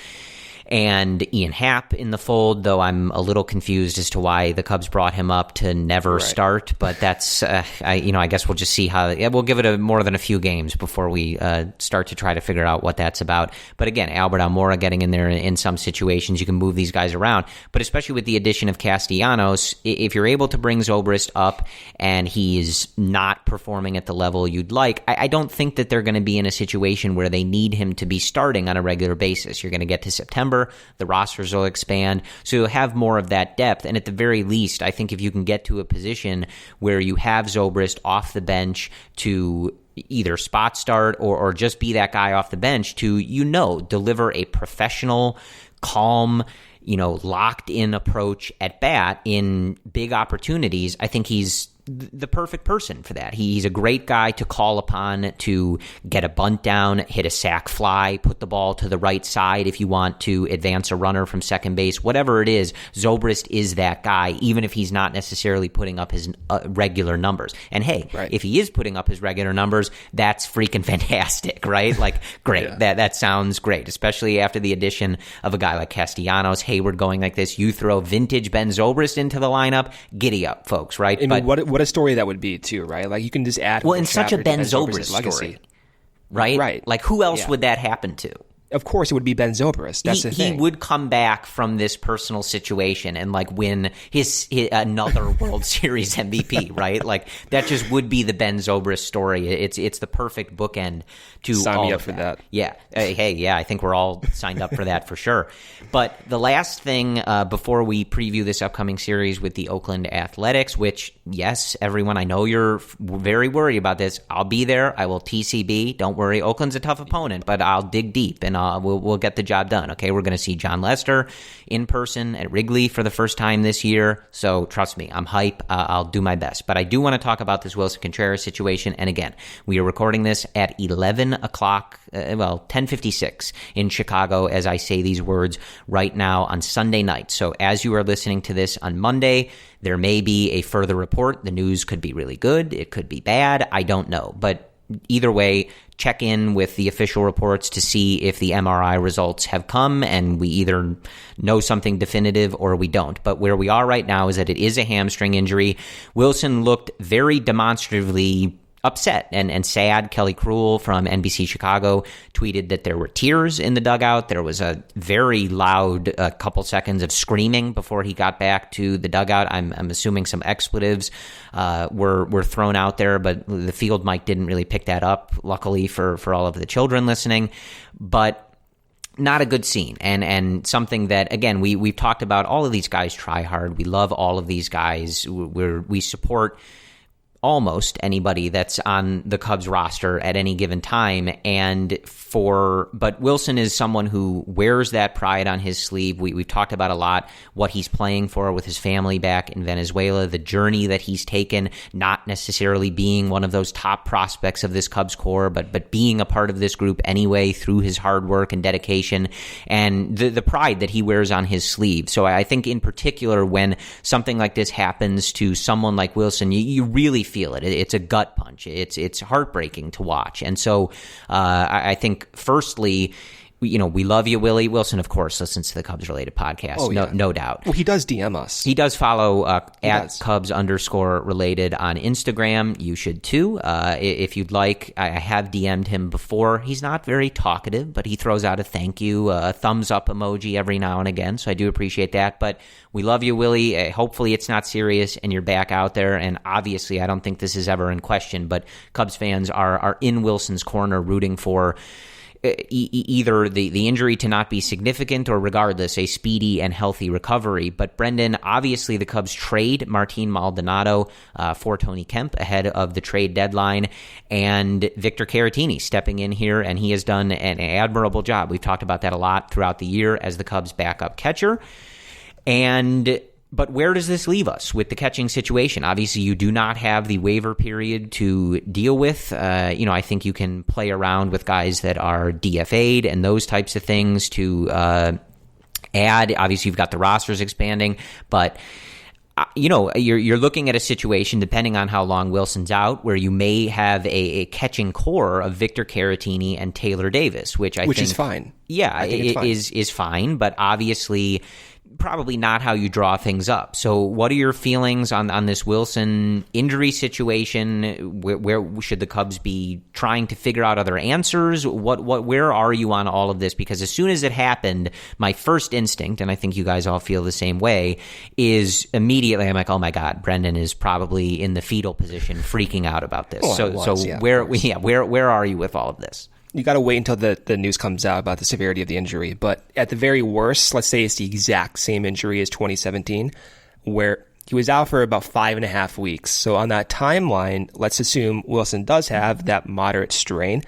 Speaker 1: And Ian Happ in the fold, though I'm a little confused as to why the Cubs brought him up to never start. But that's, I guess we'll just see how. We'll give it more than a few games before we start to try to figure out what that's about. But again, Albert Almora getting in there in some situations, you can move these guys around. But especially with the addition of Castellanos, if you're able to bring Zobrist up and he's not performing at the level you'd like, I don't think that they're going to be in a situation where they need him to be starting on a regular basis. You're going to get to September. The rosters will expand, so you'll have more of that depth. And at the very least, I think if you can get to a position where you have Zobrist off the bench to either spot start or just be that guy off the bench to, deliver a professional, calm, locked in approach at bat in big opportunities, I think he's the perfect person for that. He's a great guy to call upon to get a bunt down, hit a sac fly, put the ball to the right side if you want to advance a runner from second base, whatever it is. Zobrist is that guy, even if he's not necessarily putting up his regular numbers. And hey, if he is putting up his regular numbers, that's freaking fantastic, right? Like, great. Yeah. That sounds great, especially after the addition of a guy like Castellanos, Heyward going like this. You throw vintage Ben Zobrist into the lineup, giddy up, folks, right?
Speaker 2: I mean, what a story that would be too, right? Like, you can just add
Speaker 1: in such a Ben Zobrist story, right?
Speaker 2: Right.
Speaker 1: Like, who else would that happen to?
Speaker 2: Of course, it would be Ben Zobrist. That's the thing.
Speaker 1: He would come back from this personal situation and win his another World Series MVP, right? Like, that just would be the Ben Zobrist story. It's the perfect bookend to
Speaker 2: sign
Speaker 1: all
Speaker 2: me
Speaker 1: of
Speaker 2: up for that.
Speaker 1: Yeah. Hey, I think we're all signed up for that for sure. But the last thing before we preview this upcoming series with the Oakland Athletics, which, yes, everyone, I know you're very worried about this. I'll be there. I will TCB. Don't worry. Oakland's a tough opponent, but I'll dig deep and we'll get the job done. Okay, we're going to see John Lester in person at Wrigley for the first time this year. So trust me, I'm hype. I'll do my best. But I do want to talk about this Willson Contreras situation. And again, we are recording this at 11 o'clock, 10:56 in Chicago as I say these words right now on Sunday night. So as you are listening to this on Monday, there may be a further report. The news could be really good. It could be bad. I don't know. But either way, check in with the official reports to see if the MRI results have come and we either know something definitive or we don't. But where we are right now is that it is a hamstring injury. Willson looked very demonstratively upset and sad. Kelly Cruel from NBC Chicago tweeted that there were tears in the dugout. There was a very loud couple seconds of screaming before he got back to the dugout. I'm assuming some expletives were thrown out there, but the field mic didn't really pick that up, luckily for all of the children listening. But not a good scene, and something that, again, we've talked about. All of these guys try hard. We love all of these guys. We support almost anybody that's on the Cubs roster at any given time. But Willson is someone who wears that pride on his sleeve. We've talked about a lot what he's playing for with his family back in Venezuela, the journey that he's taken, not necessarily being one of those top prospects of this Cubs core, but being a part of this group anyway through his hard work and dedication, and the pride that he wears on his sleeve. So I think in particular when something like this happens to someone like Willson, you really feel it. It's a gut punch. It's heartbreaking to watch. And so I think, firstly, we love you, Willie. Willson, of course, listens to the Cubs-related podcast.
Speaker 2: Oh, yeah.
Speaker 1: No doubt.
Speaker 2: Well, he does DM us.
Speaker 1: He does follow at Cubs_related on Instagram. You should too. If you'd like, I have DM'd him before. He's not very talkative, but he throws out a thank you, a thumbs up emoji every now and again. So I do appreciate that. But we love you, Willie. Hopefully it's not serious and you're back out there. And obviously, I don't think this is ever in question, but Cubs fans are in Wilson's corner rooting for either the injury to not be significant or, regardless, a speedy and healthy recovery. But Brendan, obviously the Cubs trade Martin Maldonado for Tony Kemp ahead of the trade deadline, and Victor Caratini stepping in here, and he has done an admirable job. We've talked about that a lot throughout the year as the Cubs' backup catcher. And But where does this leave us with the catching situation? Obviously, you do not have the waiver period to deal with. I think you can play around with guys that are DFA'd and those types of things to add. Obviously, you've got the rosters expanding, but you're looking at a situation, depending on how long Wilson's out, where you may have a catching core of Victor Caratini and Taylor Davis, which I think
Speaker 2: is fine.
Speaker 1: Yeah, is fine, but obviously probably not how you draw things up. So what are your feelings on this Willson injury situation? Where should the Cubs be trying to figure out other answers? Where are you on all of this? Because as soon as it happened, my first instinct, and I think you guys all feel the same way, is immediately I'm like, oh my God, Brendan is probably in the fetal position freaking out about this. Where are you with all of this?
Speaker 2: You got to wait until the news comes out about the severity of the injury. But at the very worst, let's say it's the exact same injury as 2017, where he was out for about 5.5 weeks. So on that timeline, let's assume Willson does have that moderate strain.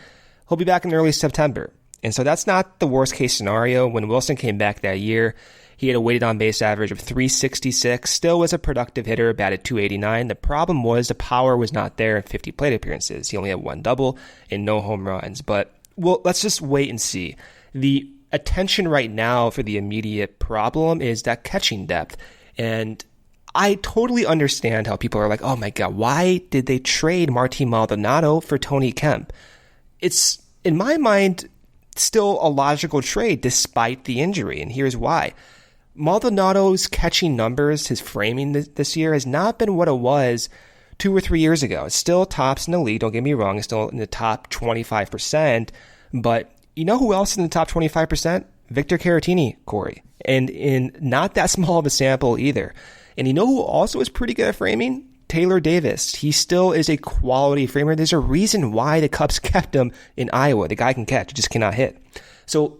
Speaker 2: He'll be back in early September. And so that's not the worst case scenario. When Willson came back that year, he had a weighted on base average of 366, still was a productive hitter, batted 289. The problem was the power was not there in 50 plate appearances. He only had 1 double and no home runs. But let's just wait and see. The attention right now for the immediate problem is that catching depth. And I totally understand how people are like, oh my God, why did they trade Martin Maldonado for Tony Kemp? It's, in my mind, still a logical trade despite the injury. And here's why. Maldonado's catching numbers, his framing this year, has not been what it was 2 or 3 years ago. It's still tops in the league, don't get me wrong. It's still in the top 25%. But you know who else is in the top 25%? Victor Caratini, Corey. And in not that small of a sample either. And you know who also is pretty good at framing? Taylor Davis. He still is a quality framer. There's a reason why the Cubs kept him in Iowa. The guy can catch, just cannot hit. So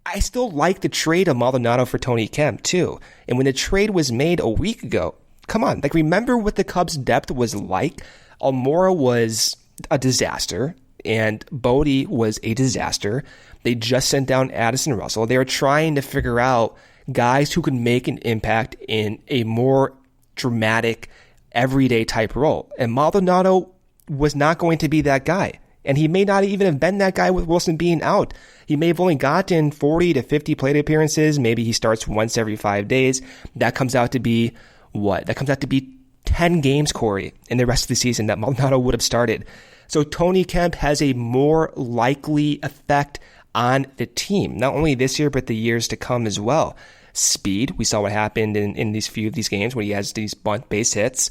Speaker 2: I still like the trade of Maldonado for Tony Kemp too. And when the trade was made a week ago, come on, remember what the Cubs' depth was like? Almora was a disaster, and Bodie was a disaster. They just sent down Addison Russell. They were trying to figure out guys who could make an impact in a more dramatic, everyday type role. And Maldonado was not going to be that guy. And he may not even have been that guy with Willson being out. He may have only gotten 40 to 50 plate appearances. Maybe he starts once every 5 days. That comes out to be what? That comes out to be 10 games, Corey, in the rest of the season that Maldonado would have started. So Tony Kemp has a more likely effect on the team, not only this year, but the years to come as well. Speed, we saw what happened in these few of these games when he has these bunt base hits.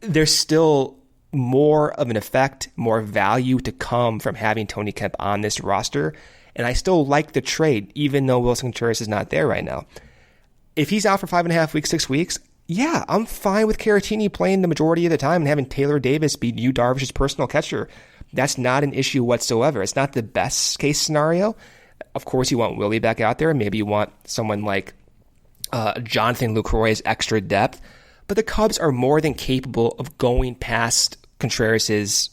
Speaker 2: There's still more of an effect, more value to come from having Tony Kemp on this roster. And I still like the trade, even though Willson Contreras is not there right now. If he's out for 5.5 weeks, 6 weeks, yeah, I'm fine with Caratini playing the majority of the time and having Taylor Davis be Yu Darvish's personal catcher. That's not an issue whatsoever. It's not the best case scenario. Of course, you want Willie back out there. Maybe you want someone like Jonathan Lucroy's extra depth. But the Cubs are more than capable of going past Contreras's,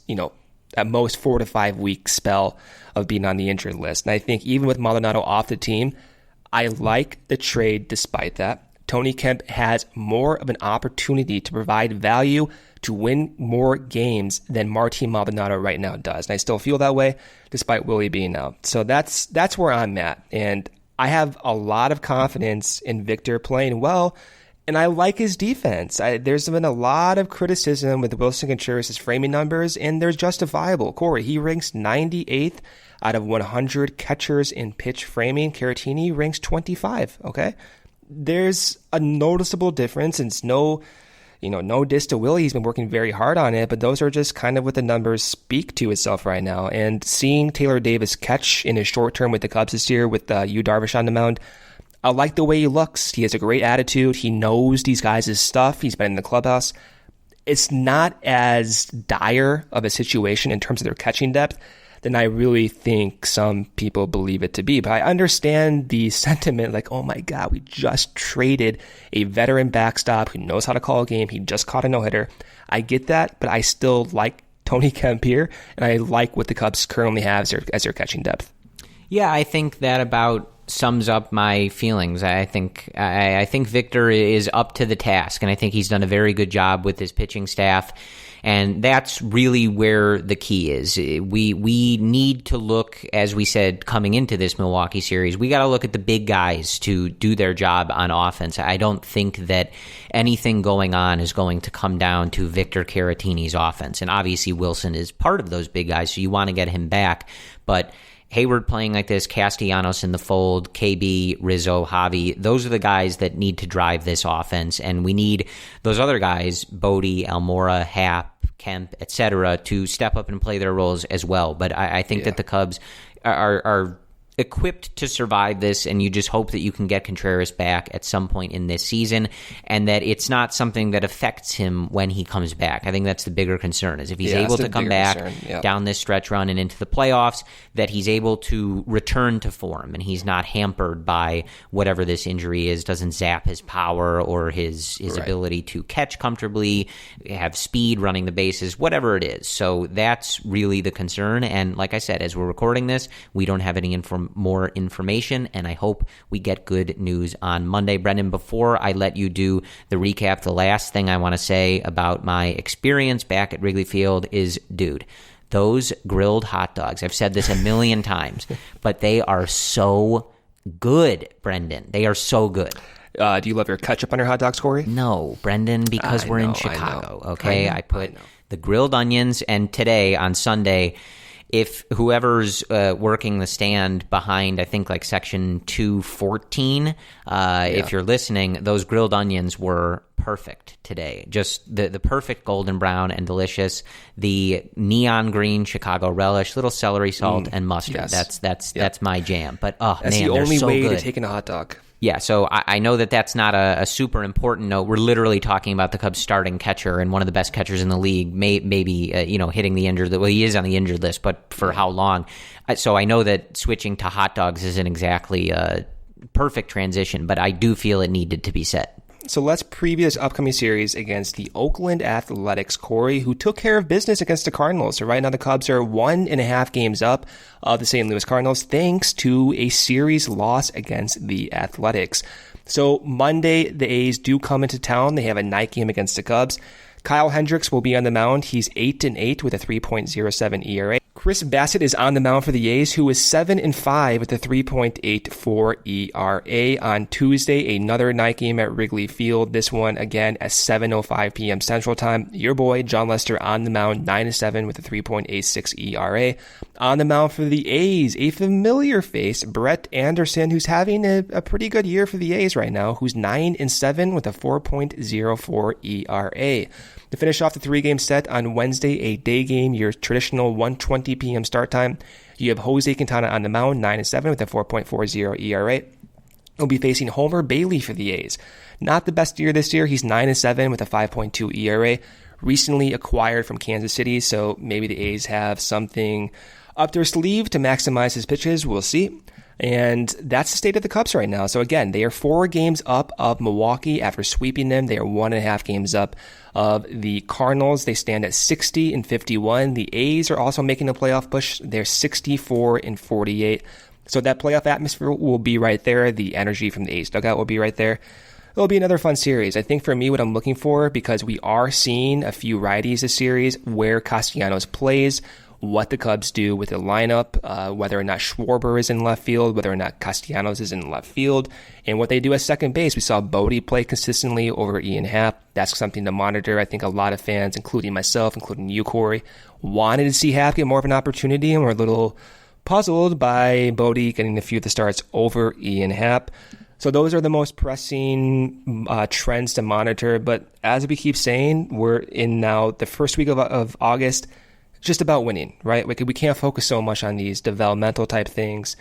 Speaker 2: at most 4 to 5 week spell of being on the injured list. And I think even with Maldonado off the team, I like the trade despite that. Tony Kemp has more of an opportunity to provide value to win more games than Martin Maldonado right now does. And I still feel that way despite Willie being out. So that's where I'm at. And I have a lot of confidence in Victor playing well. And I like his defense. There's been a lot of criticism with Willson Contreras' framing numbers, and they're justifiable. Corey, he ranks 98th out of 100 catchers in pitch framing. Caratini ranks 25, okay? There's a noticeable difference, and it's no diss to Willie. He's been working very hard on it, but those are just kind of what the numbers speak to itself right now. And seeing Taylor Davis catch in his short term with the Cubs this year with Yu Darvish on the mound, I like the way he looks. He has a great attitude. He knows these guys' stuff. He's been in the clubhouse. It's not as dire of a situation in terms of their catching depth than I really think some people believe it to be. But I understand the sentiment like, oh my God, we just traded a veteran backstop who knows how to call a game. He just caught a no-hitter. I get that, but I still like Tony Kemp here, and I like what the Cubs currently have as their catching depth.
Speaker 1: Yeah, I think that about sums up my feelings. I think Victor is up to the task, and I think he's done a very good job with his pitching staff. And that's really where the key is. We need to look, as we said, coming into this Milwaukee series, we got to look at the big guys to do their job on offense. I don't think that anything going on is going to come down to Victor Caratini's offense. And obviously Willson is part of those big guys, so you want to get him back. But Heyward playing like this, Castellanos in the fold, KB, Rizzo, Javi, those are the guys that need to drive this offense. And we need those other guys, Bodie, Almora, Happ, Kemp, etc., to step up and play their roles as well. But I think that the Cubs are equipped to survive this, and you just hope that you can get Contreras back at some point in this season, and that it's not something that affects him when he comes back. I think that's the bigger concern, is if he's able to come back down this stretch run and into the playoffs, that he's able to return to form, and he's not hampered by whatever this injury is, doesn't zap his power or his ability to catch comfortably, have speed running the bases, whatever it is. So that's really the concern, and like I said, as we're recording this, we don't have any more information, and I hope we get good news on Monday. Brendan, before I let you do the recap, the last thing I want to say about my experience back at Wrigley Field is, dude, those grilled hot dogs, I've said this a million times, but they are so good, Brendan. They are so good.
Speaker 2: Do you love your ketchup on your hot dogs, Corey?
Speaker 1: No, Brendan, because we're in Chicago, okay? I put the grilled onions, and today, on Sunday, if whoever's working the stand behind, I think, like section 214, if you're listening, those grilled onions were perfect today. Just the perfect golden brown and delicious. The neon green Chicago relish, little celery salt and mustard.
Speaker 2: Yes.
Speaker 1: That's my jam. But
Speaker 2: that's the only way to take in a hot dog.
Speaker 1: Yeah, so I know that that's not a super important note. We're literally talking about the Cubs' starting catcher and one of the best catchers in the league, maybe hitting the injured list. Well, he is on the injured list, but for how long? So I know that switching to hot dogs isn't exactly a perfect transition, but I do feel it needed to be said.
Speaker 2: So let's preview this upcoming series against the Oakland Athletics, Corey, who took care of business against the Cardinals. So right now the Cubs are 1.5 games up of the St. Louis Cardinals, thanks to a series loss against the Athletics. So Monday, the A's do come into town. They have a night game against the Cubs. Kyle Hendricks will be on the mound. He's 8-8 with a 3.07 ERA. Chris Bassett is on the mound for the A's, who is 7-5 with a 3.84 ERA. On Tuesday, another night game at Wrigley Field. This one, again, at 7:05 p.m. Central Time. Your boy, John Lester, on the mound, 9-7 with a 3.86 ERA. On the mound for the A's, a familiar face, Brett Anderson, who's having a pretty good year for the A's right now, who's 9-7 with a 4.04 ERA. To finish off the 3-game set on Wednesday, a day game, your traditional 1:20 p.m. start time, you have Jose Quintana on the mound, 9-7 with a 4.40 ERA. He'll be facing Homer Bailey for the A's. Not the best year this year. He's 9-7 with a 5.2 ERA. Recently acquired from Kansas City, so maybe the A's have something up their sleeve to maximize his pitches. We'll see. And that's the state of the Cubs right now. So again, they are 4 games up of Milwaukee after sweeping them. They are 1.5 games up of the Cardinals. They stand at 60-51. The A's are also making a playoff push. They're 64-48. So that playoff atmosphere will be right there. The energy from the A's dugout will be right there. It'll be another fun series. I think for me, what I'm looking for, because we are seeing a few righties this series, where Castellanos plays, what the Cubs do with the lineup, whether or not Schwarber is in left field, whether or not Castellanos is in left field, and what they do at second base. We saw Bodie play consistently over Ian Happ. That's something to monitor. I think a lot of fans, including myself, including you, Corey, wanted to see Happ get more of an opportunity, and we're a little puzzled by Bodie getting a few of the starts over Ian Happ. So those are the most pressing trends to monitor. But as we keep saying, we're in now the first week of August, just about winning, right? We can't focus so much on these developmental type things.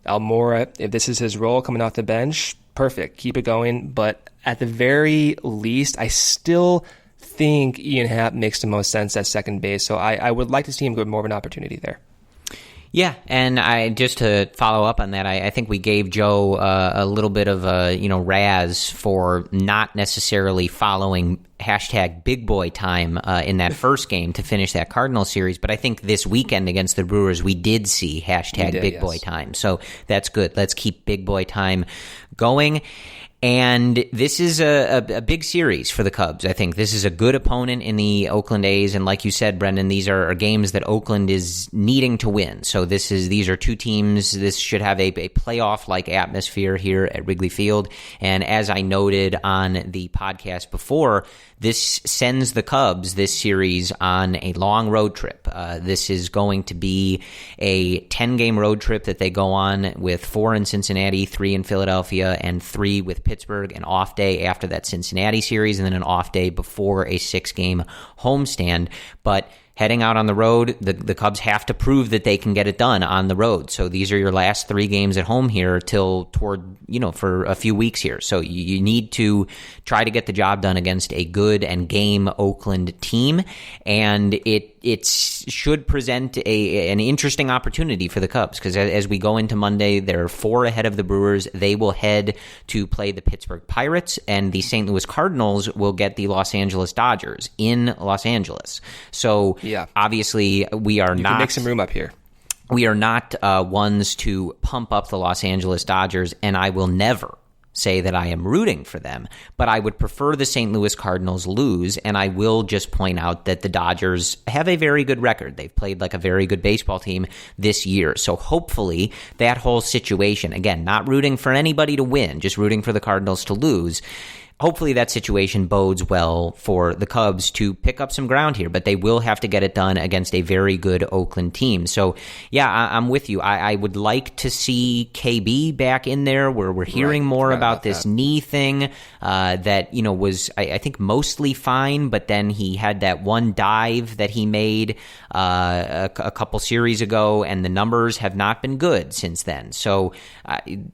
Speaker 2: Almora, if this is his role coming off the bench, perfect. Keep it going. But at the very least, I still think Ian Happ makes the most sense at second base. So I would like to see him get more of an opportunity there.
Speaker 1: Yeah, and just to follow up on that, I think we gave Joe a little bit of a razz for not necessarily following hashtag big boy time in that first game to finish that Cardinals series. But I think this weekend against the Brewers, we did see hashtag big boy time. So that's good. Let's keep big boy time going. And this is a big series for the Cubs. I think this is a good opponent in the Oakland A's. And like you said, Brendan, these are games that Oakland is needing to win. So these are two teams. This should have a playoff-like atmosphere here at Wrigley Field. And as I noted on the podcast before, this sends the Cubs, this series, on a long road trip. This is going to be a 10-game road trip that they go on with 4 in Cincinnati, 3 in Philadelphia, and 3 with Pittsburgh, an off day after that Cincinnati series, and then an off day before a 6-game homestand. But heading out on the road, the Cubs have to prove that they can get it done on the road. So these are your last 3 games at home here for a few weeks here. So you need to try to get the job done against a good and game Oakland team. And it should present an interesting opportunity for the Cubs, because as we go into Monday, they're 4 ahead of the Brewers. They will head to play the Pittsburgh Pirates, and the St. Louis Cardinals will get the Los Angeles Dodgers in Los Angeles. So obviously we are
Speaker 2: you
Speaker 1: not...
Speaker 2: can make some room up here.
Speaker 1: We are not ones to pump up the Los Angeles Dodgers, and I will never say that I am rooting for them, but I would prefer the St. Louis Cardinals lose, and I will just point out that the Dodgers have a very good record. They've played like a very good baseball team this year, so hopefully that whole situation, again, not rooting for anybody to win, just rooting for the Cardinals to lose, hopefully that situation bodes well for the Cubs to pick up some ground here, but they will have to get it done against a very good Oakland team. So, yeah, I'm with you. I would like to see KB back in there, where we're hearing more about this knee thing that, was, I think, mostly fine, but then he had that one dive that he made a couple series ago, and the numbers have not been good since then. So,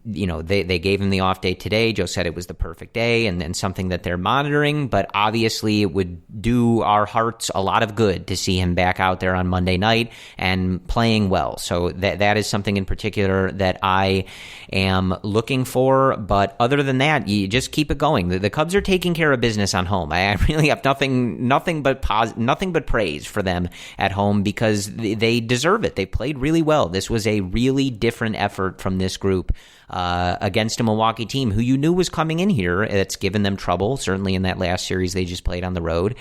Speaker 1: they gave him the off day today. Joe said it was the perfect day, and something that they're monitoring, but obviously it would do our hearts a lot of good to see him back out there on Monday night and playing well. So that is something in particular that I am looking for, but other than that, you just keep it going. The Cubs are taking care of business on home. I really have nothing but praise for them at home, because they deserve it. They played really well. This was a really different effort from this group against a Milwaukee team who you knew was coming in here. It's given them trouble, certainly in that last series they just played on the road,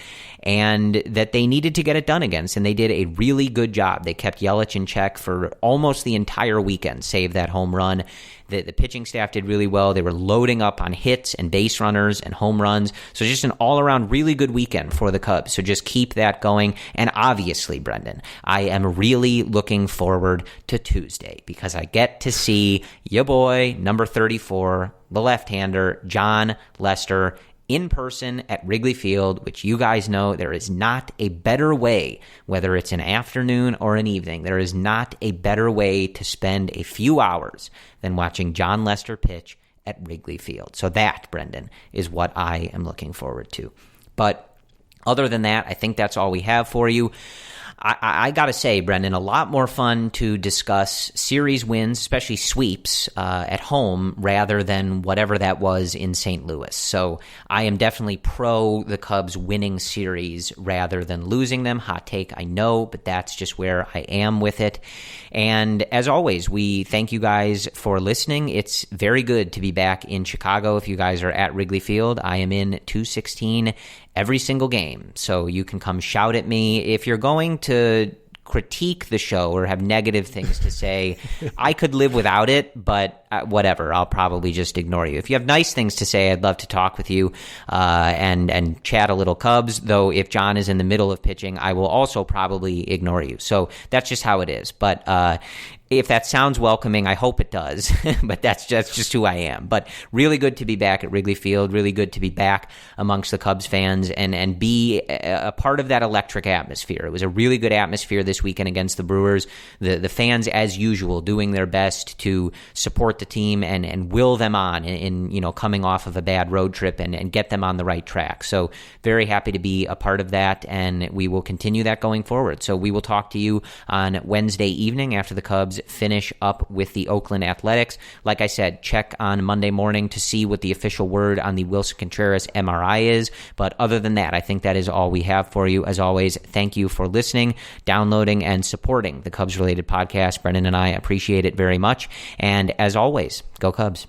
Speaker 1: and that they needed to get it done against, and they did a really good job. They kept Yelich in check for almost the entire weekend, save that home run. The pitching staff did really well. They were loading up on hits and base runners and home runs. So just an all-around really good weekend for the Cubs. So just keep that going. And obviously, Brendan, I am really looking forward to Tuesday, because I get to see your boy, number 34, the left-hander, Jon Lester, in person at Wrigley Field, which you guys know there is not a better way, whether it's an afternoon or an evening, there is not a better way to spend a few hours than watching Jon Lester pitch at Wrigley Field. So that, Brendan, is what I am looking forward to. But other than that, I think that's all we have for you. I got to say, Brendan, a lot more fun to discuss series wins, especially sweeps, at home rather than whatever that was in St. Louis. So I am definitely pro the Cubs winning series rather than losing them. Hot take, I know, but that's just where I am with it. And as always, we thank you guys for listening. It's very good to be back in Chicago. If you guys are at Wrigley Field, I am in 216 every single game. So you can come shout at me. If you're going to critique the show or have negative things to say, I could live without it, but whatever, I'll probably just ignore you. If you have nice things to say, I'd love to talk with you and chat a little Cubs, though if John is in the middle of pitching, I will also probably ignore you. So that's just how it is. But if that sounds welcoming, I hope it does, but that's just who I am. But really good to be back at Wrigley Field, really good to be back amongst the Cubs fans and be a part of that electric atmosphere. It was a really good atmosphere this weekend against the Brewers. The fans, as usual, doing their best to support support the team and will them on in coming off of a bad road trip and get them on the right track. So very happy to be a part of that, and we will continue that going forward. So we will talk to you on Wednesday evening after the Cubs finish up with the Oakland Athletics. Like I said, check on Monday morning to see what the official word on the Willson Contreras MRI is. But other than that, I think that is all we have for you. As always, thank you for listening, downloading, and supporting the Cubs-related podcast. Brendan and I appreciate it very much. And as always, go Cubs.